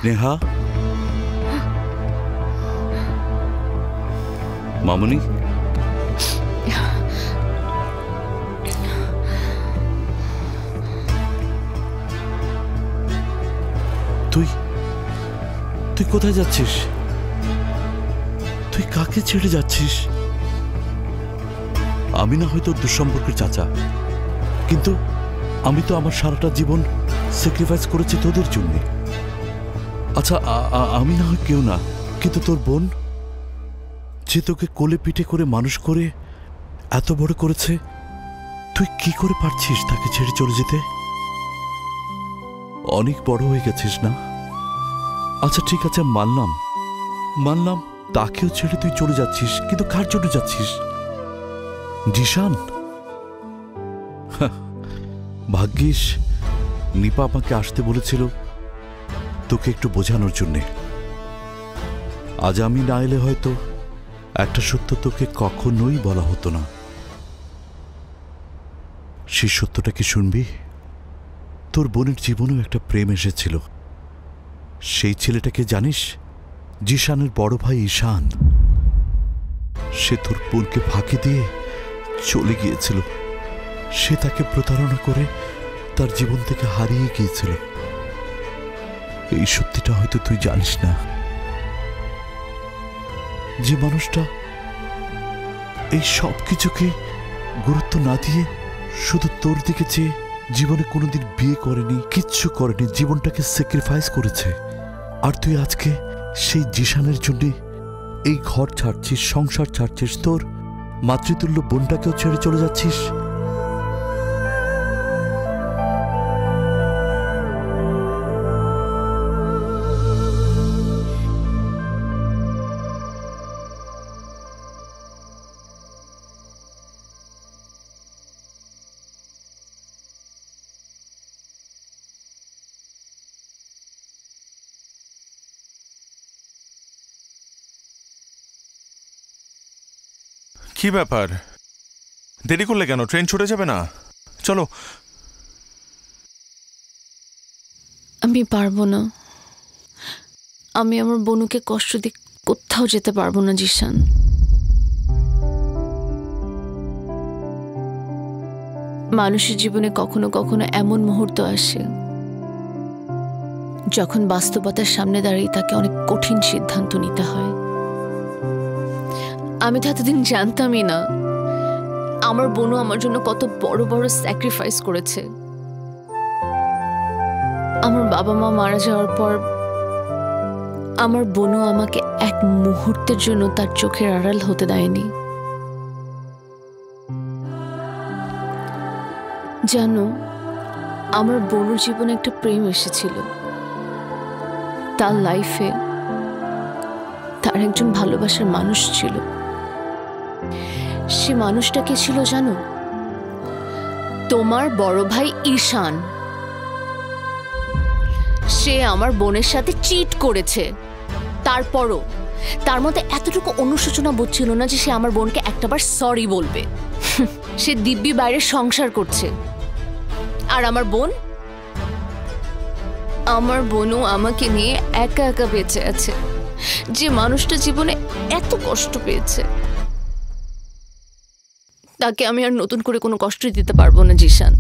S11: স্নেহা, মামুনি, তুই কোথায় যাচ্ছিস? তুই কাকে ছেড়ে যাচ্ছিস? আমি না হয়তো দুঃসম্পর্কের চাচা, কিন্তু আমি তো আমার সারাটা জীবন স্যাক্রিফাইস করেছি তোদের জন্য। আচ্ছা, আমি না হয় কেউ না, কিন্তু তোর বোন যে তোকে কোলে পিঠে করে মানুষ করে এত বড় করেছে, তুই কি করে পারছিস তাকে ছেড়ে চলে যেতে? অনেক বড় হয়ে গেছিস না? আচ্ছা ঠিক আছে, মানলাম তাকেও ছেড়ে তুই চলে যাচ্ছিস, কিন্তু কার জন্য যাচ্ছিস? জিশান, ভাগ্যিস নিপা আমাকে আসতে বলেছিল তোকে একটু বোঝানোর জন্যে। আজ আমি না এলে হয়তো একটা সত্য তোকে কখনোই বলা হতো না। সেই সত্যটা কি শুনবি? তোর বোনের জীবনেও একটা প্রেম এসেছিল। সেই ছেলেটাকে জানিস? জিশানের বড় ভাই ঈশান। সে তোর বোনকে ফাঁকি দিয়ে চলে গিয়েছিল। সে তাকে প্রতারণা করে তার জীবন থেকে হারিয়ে গিয়েছিল। এই সত্যিটা হয়তো তুই জানিস না। যে মানুষটা এই সব কিছুকে গুরুত্ব না দিয়ে শুধু তোর দিকে চেয়ে জীবনে কোনোদিন বিয়ে করেনি, কিচ্ছু করেনি, জীবনটাকে স্যাক্রিফাইস করেছে, আর তুই আজকে সেই জিশানের জন্য এই ঘর ছাড়ছিস, সংসার ছাড়ছিস, তোর মাতৃতুল্য বোনটাকেও ছেড়ে চলে যাচ্ছিস।
S3: কি ব্যাপার, দেরি করলে কেন? ট্রেন ছুটে যাবে না? চলো।
S4: আমি পারবো না, আমি আমার বনুকে কষ্ট দিয়ে কোথাও যেতে পারবো না জিশান। মানুষের জীবনে কখনো কখনো এমন মুহূর্ত আসে যখন বাস্তবতার সামনে দাঁড়িয়ে তাকে অনেক কঠিন সিদ্ধান্ত নিতে হয়। আমি তো এতদিন জানতামই না আমার বোনও আমার জন্য কত বড় বড় স্যাক্রিফাইস করেছে। আমার বাবা মা মারা যাওয়ার পর আমার বোনও আমাকে এক মুহূর্তের জন্য তার চোখের আড়াল হতে দেয়নি। জানো, আমার বোনের জীবনে একটা প্রেম এসেছিল। তার লাইফে তার একজন ভালোবাসার মানুষ ছিল। সে মানুষটা কে ছিল জানো? তোমার বড় ভাই ঈশান। সে আমার বোনের সাথে চিট করেছে। তারপরও তার মধ্যে এতটুকু অনুশোচনা বোধ ছিল না যে সে আমার বোনকে একটাবার সরি বলবে। সে দিব্যি বাইরে সংসার করছে। আর আমার বোনও আমাকে নিয়ে একা একা বেঁচে আছে। যে মানুষটা জীবনে এত কষ্ট পেয়েছে তাকে আমি আর নতুন করে কোনো কষ্ট দিতে পারবো না জিশান।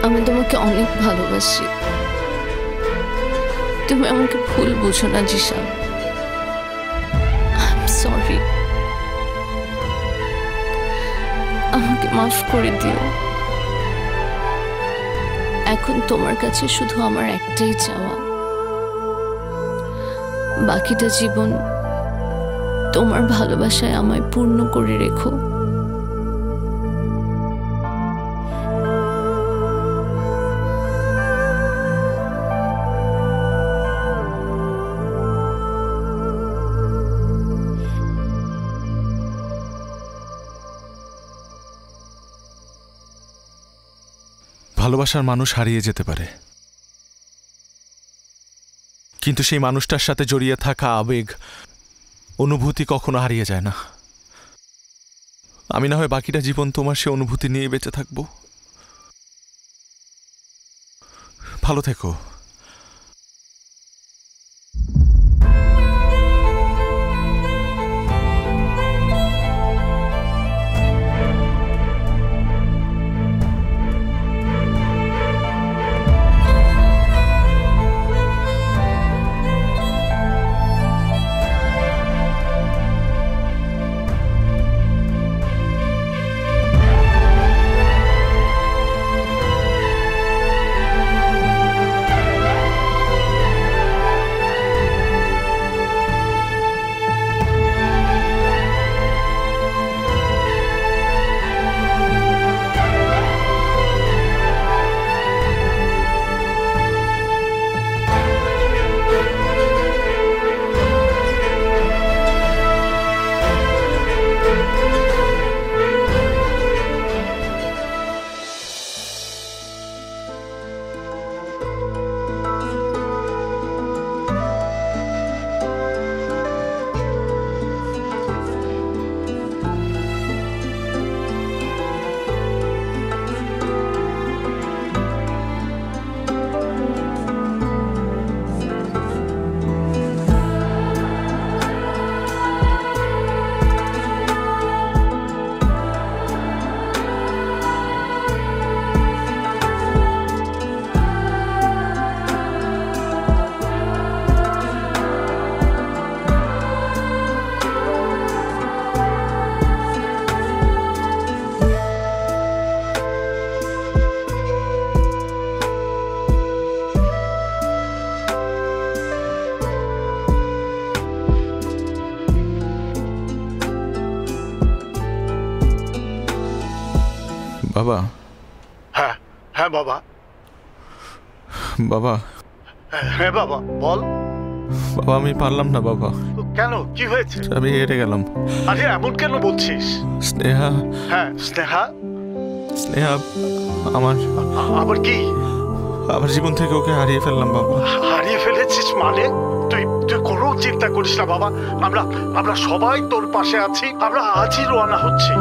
S4: আমি তোমাকে অনেক ভালোবাসি, তুমি আমাকে ভুল বুঝো না জিশান। আই এম সরি, আমাকে মাফ করে দিও। এখন তোমার কাছে শুধু আমার একটাই চাওয়া, বাকিটা জীবন তোমার ভালোবাসায় আমায় পূর্ণ করে রেখো।
S3: ভালোবাসার মানুষ হারিয়ে যেতে পারে, কিন্তু সেই মানুষটার সাথে জড়িয়ে থাকা আবেগ, অনুভূতি কখনো হারিয়ে যায় না। আমি না হয় বাকিটা জীবন তোমার সে অনুভূতি নিয়ে বেঁচে থাকবো। ভালো থেকো। বাবা।
S2: হ্যাঁ হ্যাঁ বাবা।
S3: বাবা।
S2: হ্যাঁ বাবা বল।
S3: বাবা আমি পারলাম না বাবা।
S2: কেন, কি হয়েছে?
S3: আমি হেরে গেলাম।
S2: আরে এমন কেন বলছিস?
S3: স্নেহা।
S2: হ্যাঁ স্নেহা।
S3: স্নেহা আমার।
S2: আবার কি?
S3: আমার জীবন থেকে ওকে হারিয়ে ফেললাম বাবা।
S2: হারিয়ে ফেলেছিস মানে? তুই তুই কোনো চিন্তা করিস না বাবা, আমরা আমরা সবাই তোর পাশে আছি। আমরা আজই রওনা হচ্ছি।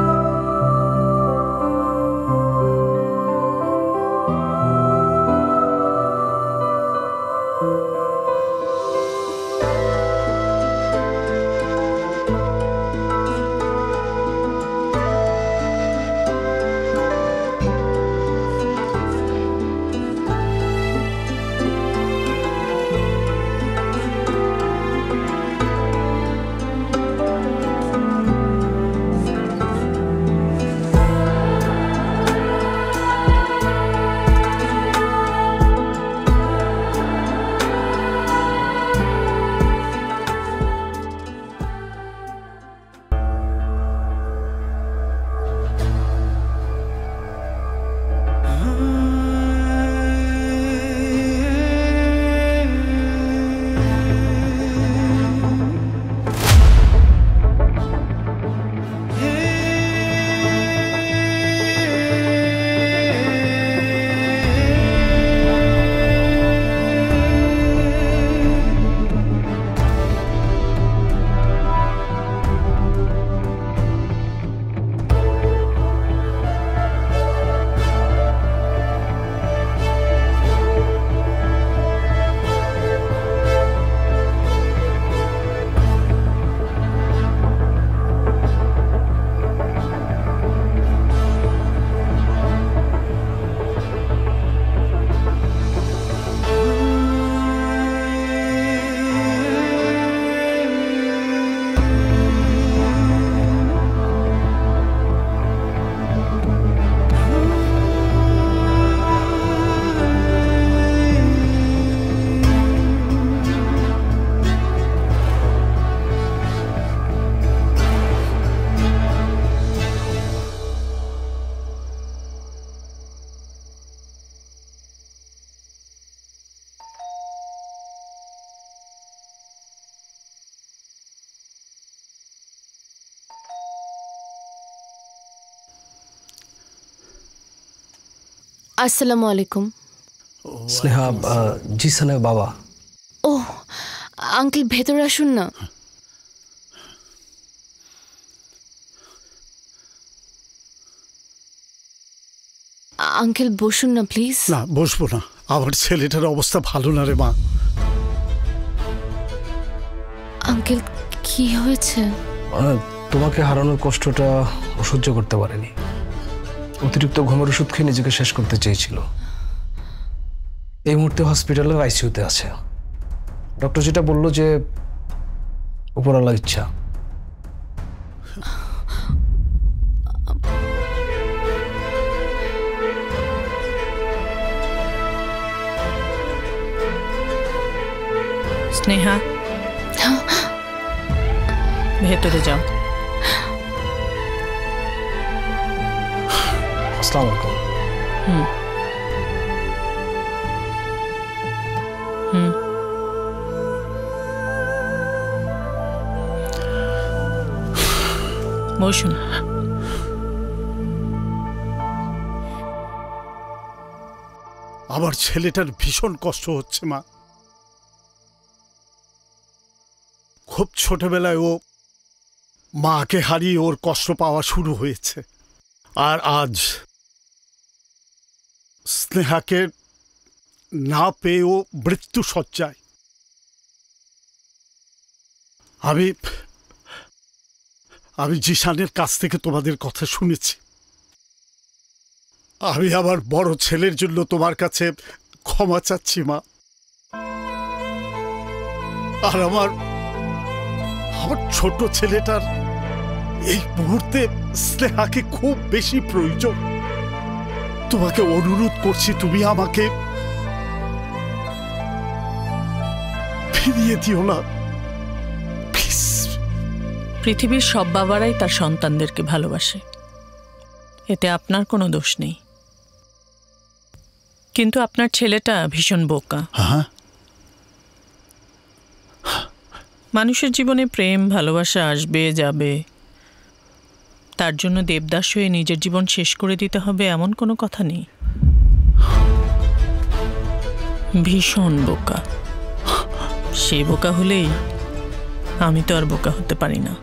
S4: আসসালামু আলাইকুম।
S8: স্নেহা, জিসানের বাবা।
S4: ও আঙ্কেল, ভেতরে আসুন না। আঙ্কেল বসুন না প্লিজ।
S2: না, বসবো না। আমার ছেলেটার অবস্থা ভালো না রে মা।
S4: আঙ্কেল কি হয়েছে?
S8: তোমাকে হারানোর কষ্টটা সহ্য করতে পারেনি। অতিরিক্ত ঘুমের ওষুধ খেয়ে নিজেকে শেষ করতে চেয়েছিল। এই মুহূর্তে হসপিটালের আইসিইউতে আছে। ডক্টর যেটা বললো যে উপরওয়ালার ইচ্ছা।
S10: স্নেহা, ভেতরে যাও।
S8: আসসালামু আলাইকুম।
S10: বসুন।
S2: আমার ছেলেটার ভীষণ কষ্ট হচ্ছে মা। খুব ছোটবেলায় ও মাকে হারিয়ে ওর কষ্ট পাওয়া শুরু হয়েছে, আর আজ স্নেহাকে না পেয়ে ও মৃত্যু শয্যায়। আমি জিসানের কাছ থেকে তোমাদের কথা শুনেছি। আমি আমার বড় ছেলের জন্য তোমার কাছে ক্ষমা চাচ্ছি মা। আর আমার ছোট ছেলেটার এই মুহূর্তে স্নেহাকে খুব বেশি প্রয়োজন। তোমাকে অনুরোধ করছি, তুমি আমাকে ফিরিয়ে দিও না প্লিজ।
S10: পৃথিবীর সব বাবারাই তার সন্তানদেরকে ভালোবাসে, এতে আপনার কোনো দোষ নেই। কিন্তু আপনার ছেলেটা ভীষণ বোকা। মানুষের জীবনে প্রেম ভালোবাসা আসবে যাবে, তার জন্য দেবদাস হয়ে নিজের জীবন শেষ করে দিতে হবে এমন কোনো কথা নেই। ভীষণ বোকা। সে বোকা হলেই আমি তো আর বোকা হতে পারি না।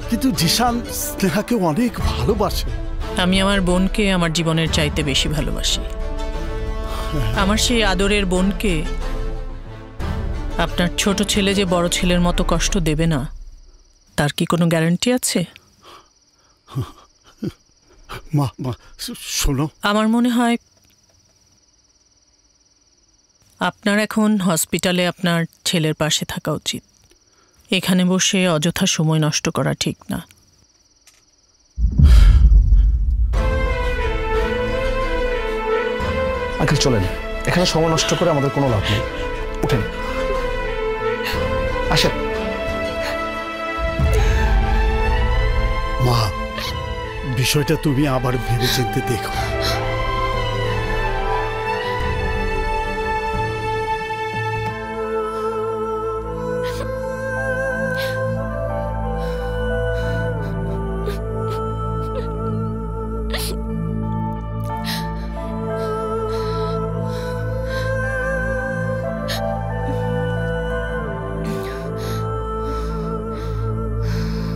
S2: কিন্তু জিশান স্নেহাকে অনেক ভালোবাসে।
S10: আমি আমার বোনকে আমার জীবনের চাইতে বেশি ভালোবাসি। আমার সেই আদরের বোনকে আপনার ছোট ছেলে যে বড় ছেলের মতো কষ্ট দেবে না, তার কি কোনো গ্যারান্টি আছে?
S2: মা মা শোনো,
S10: আমার মনে হয় আপনার এখন হসপিটালে আপনার ছেলের পাশে থাকা উচিত। এখানে বসে অযথা সময় নষ্ট করা ঠিক না।
S8: আঙ্কেল চলেন, এখানে সময় নষ্ট করে আমাদের কোনো লাভ নেই। উঠেন, আসেন।
S2: মা, বিষয়টা তুমি আবার ভেবেচিন্তে দেখো।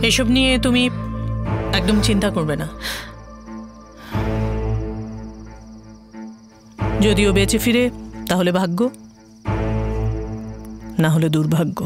S10: এসব নিয়ে তুমি একদম চিন্তা করবে না। যদিও বেঁচে ফিরে তাহলে ভাগ্য, না হলে দুর্ভাগ্য।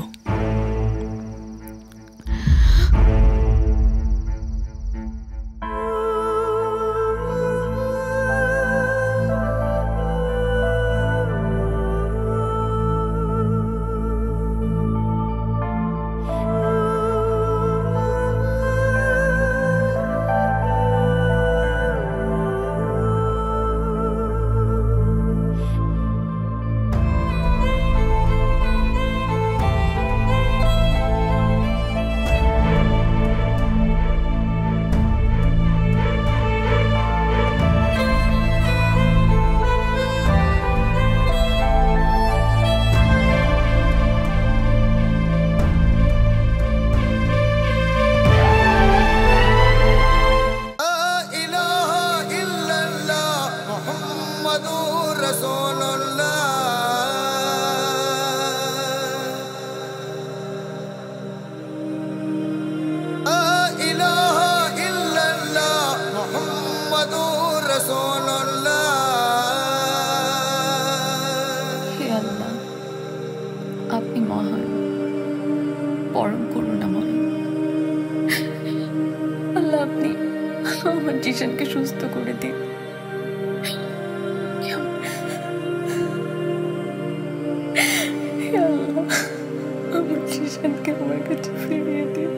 S12: আপনি মহান, পরম করুণাময়। আল্লাহ, আপনি আমার জিশানকে সুস্থ করে দিন। আল্লাহ, আমার জিশানকে আমার কাছে ফিরিয়ে দিন।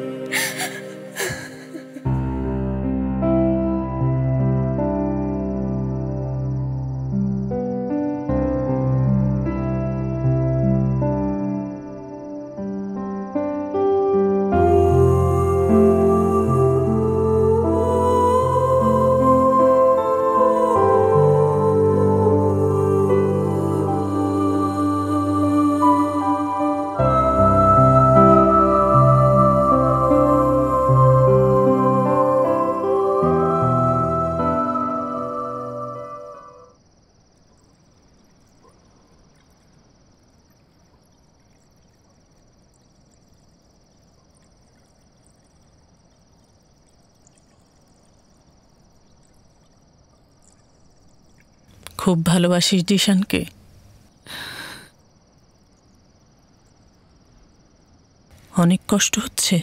S10: খুব ভালোবাসিস জিশানকে? অনেক কষ্ট হচ্ছে?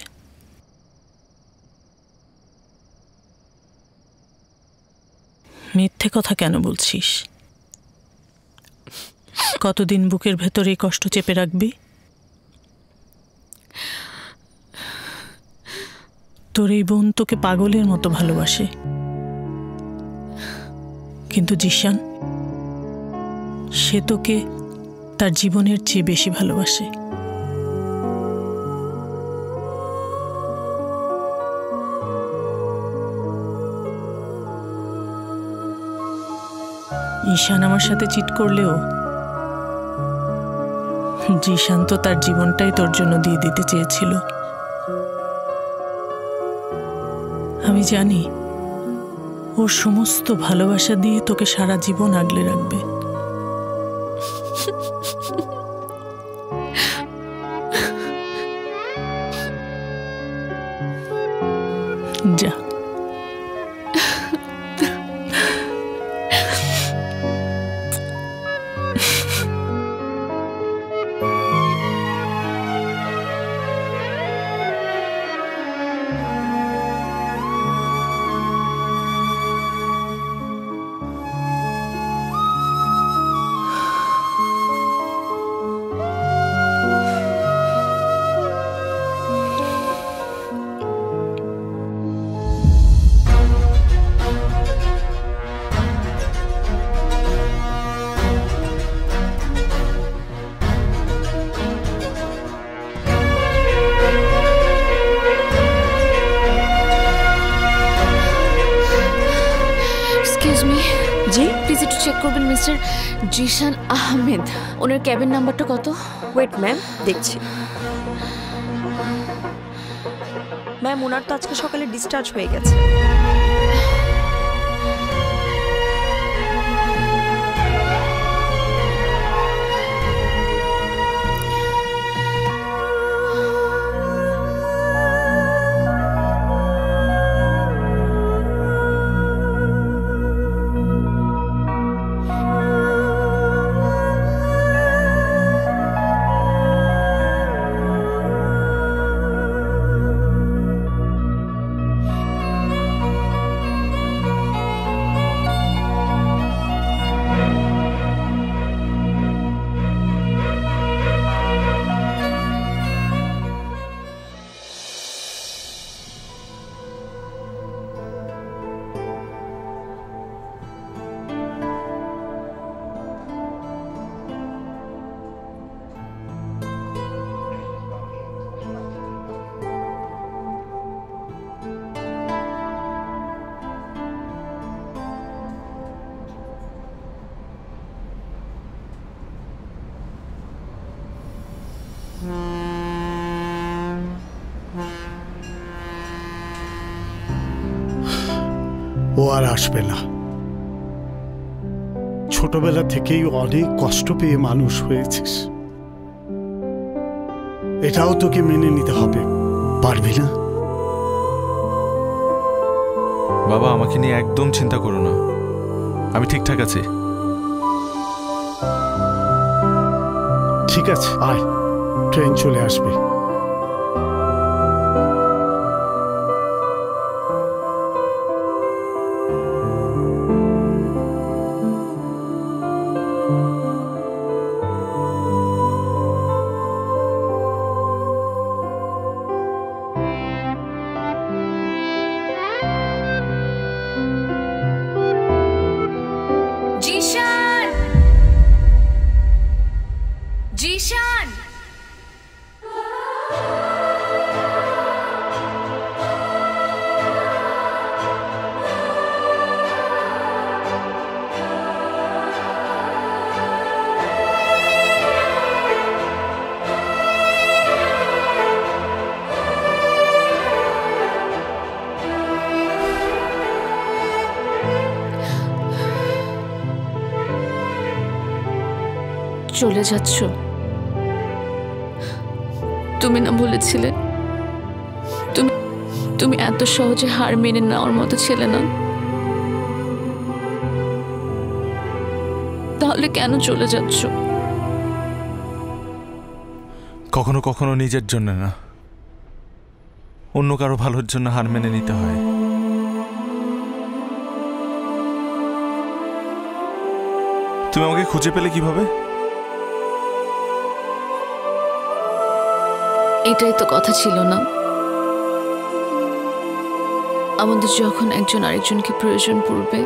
S10: মিথ্যে কথা কেন বলছিস? কতদিন বুকের ভেতরে কষ্ট চেপে রাখবি? তোর এই বোন তোকে পাগলের মতো ভালোবাসে, কিন্তু জিশান, সে তোকে তার জীবনের চেয়ে বেশি ভালোবাসে। ঈশান আমার সাথে চিট করলেও জিশান তো তার জীবনটাই তোর জন্য দিয়ে দিতে চেয়েছিল। আমি জানি ওর সমস্ত ভালোবাসা দিয়ে তোকে সারা জীবন আগলে রাখবে। যা।
S4: চেক করবেন মিস্টার জিশান আহমেদ, ওনার ক্যাবিন নাম্বারটা কত?
S12: ওয়েট ম্যাম, দেখছি। ম্যাম, ওনার তো আজকে সকালে ডিসচার্জ হয়ে গেছে।
S2: ও আর আসবে না। ছোটবেলা থেকেই অনেক কষ্ট পেয়ে মানুষ হয়েছিস, এটাও তোকে মেনে নিতে হবে, পারবি না?
S3: বাবা, আমাকে নিয়ে একদম চিন্তা করো না, আমি ঠিকঠাক আছি।
S2: ঠিক আছে, আয়, ট্রেন চলে আসবে।
S4: জিশান, চলে যাচ্ছ? তুমি না বলেছিলে তুমি এত সহজে হার মেনে নেওয়ার মতো ছেলে না? তাহলে কেন চলে যাচ্ছ?
S3: কখনো কখনো নিজের জন্য না, অন্য কারো ভালোর জন্য হার মেনে নিতে হয়। তুমি আমাকে খুঁজে পেলে কিভাবে?
S4: এটাই তো কথা ছিল না, আমাদের যখন একজন আরেকজনকে প্রয়োজন পড়বে,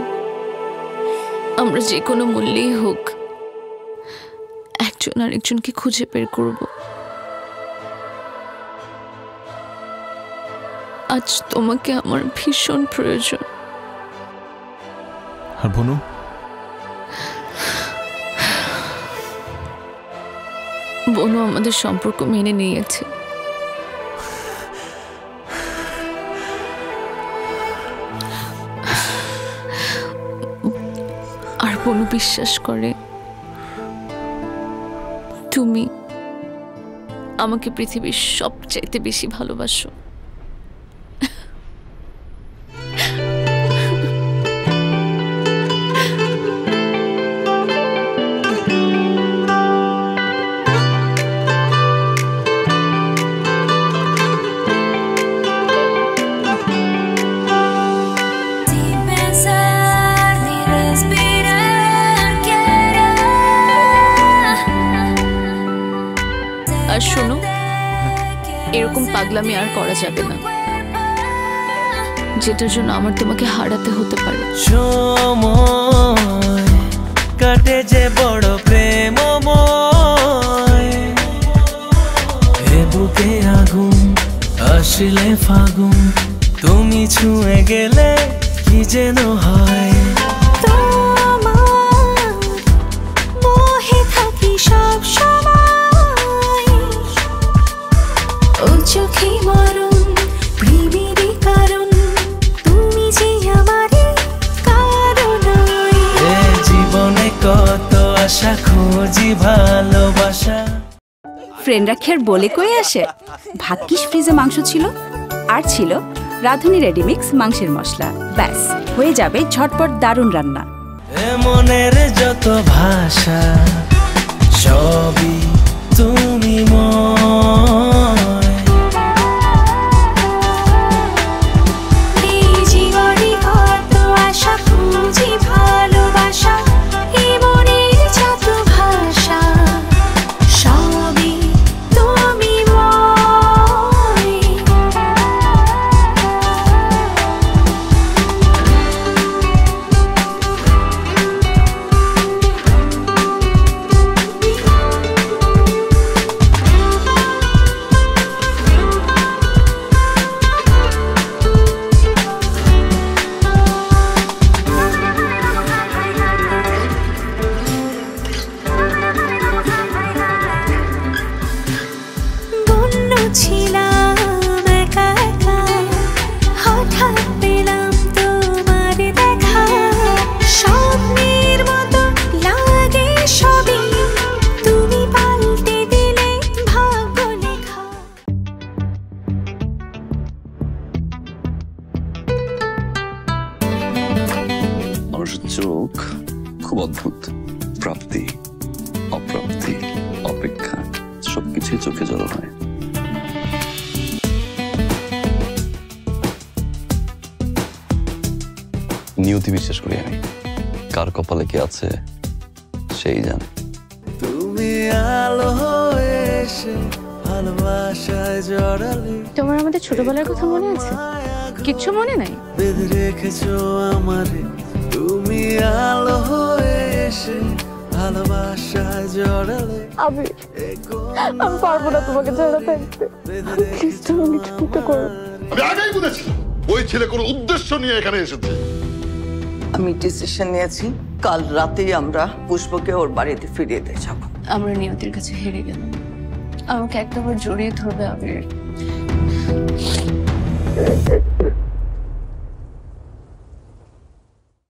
S4: আমরা যে কোনো মূল্যেই হোক একজন আরেকজনকে খুঁজে বের করব। আজ তোমাকে আমার ভীষণ প্রয়োজন।
S3: আর বনু?
S4: বনু আমাদের সম্পর্ক মেনে নিয়েছে, আর বনু বিশ্বাস করে তুমি আমাকে পৃথিবীর সবচাইতে বেশি ভালোবাসো। এরকম পাগলামি আর করা যাবে না, যেটার জন্য আমার তোমাকে হারাতে হতে পারে।
S5: সময় কাটে যে বড় প্রেমময়, এ বুকে আগুন আসলে ফাগুন, তুমি ছুঁয়ে গেলে কি যেন হয়।
S6: মোহে থাকি সব সময়, ও চোখে মরণ প্রেমেরই কারণ, তুমি যে আমারই কারণ।
S5: এ জীবনে কত আশা খুঁজি ভালোবাসা।
S1: ফ্রেন্ডরা খেয়ার বলে কয়ে আসে, ভাগ্যিস ফ্রিজে মাংস ছিল, আর ছিল রাঁধুনি রেডিমিক্স মাংসের মশলা। ব্যাস, হয়ে যাবে ঝটপট দারুণ রান্না।
S5: মনের যত ভাষা সবই তুমি
S6: এই জীবনে কত আশা খুঁজি ভালোবাসা, এই মনের যত ভাষা সবই তুমি ছিলাম একা একা, হঠাৎ পেলাম তোমার দেখা, স্বপ্নের মতো লাগে সবই, তুমি পাল্টে দিলে ভাগ্য লেখা।
S13: মানুষের চোখ খুব অদ্ভুত, প্রাপ্তি অপ্রাপ্তি অপেক্ষা সবকিছুই চোখে জড়ো হয়। নিয়তি বিশ্বাস করি আমি, কার কপালে কি আছে সেই জানে।
S5: তুমি আলো হয়ে এসে ভালোবাসায় জড়ালে,
S12: তোমার আমাদের ছোটবেলার কথা মনে আছে? কিচ্ছু মনে নাই?
S5: বেঁধে রেখেছো আমারে, তুমি আলো হয়ে এসে ভালোবাসায় জড়ালে।
S12: আমি পারবো না তোমাকে ছাড়া থাকতে, প্লিজ তুমি কিছুটা করো।
S14: আমি আগেই বুঝেছিলাম ওই ছেলে কোনো উদ্দেশ্য নিয়ে এখানে এসেছে।
S15: আমি ডিসিশন নিয়েছি, কাল রাতেই আমরা পুষ্পকে ওর বাড়িতে ফিরিয়ে দিয়ে যাবো।
S12: আমরা নিয়তির কাছে হেরে গেলাম, আমাকে একটাবার জড়িয়ে ধরবে আবির।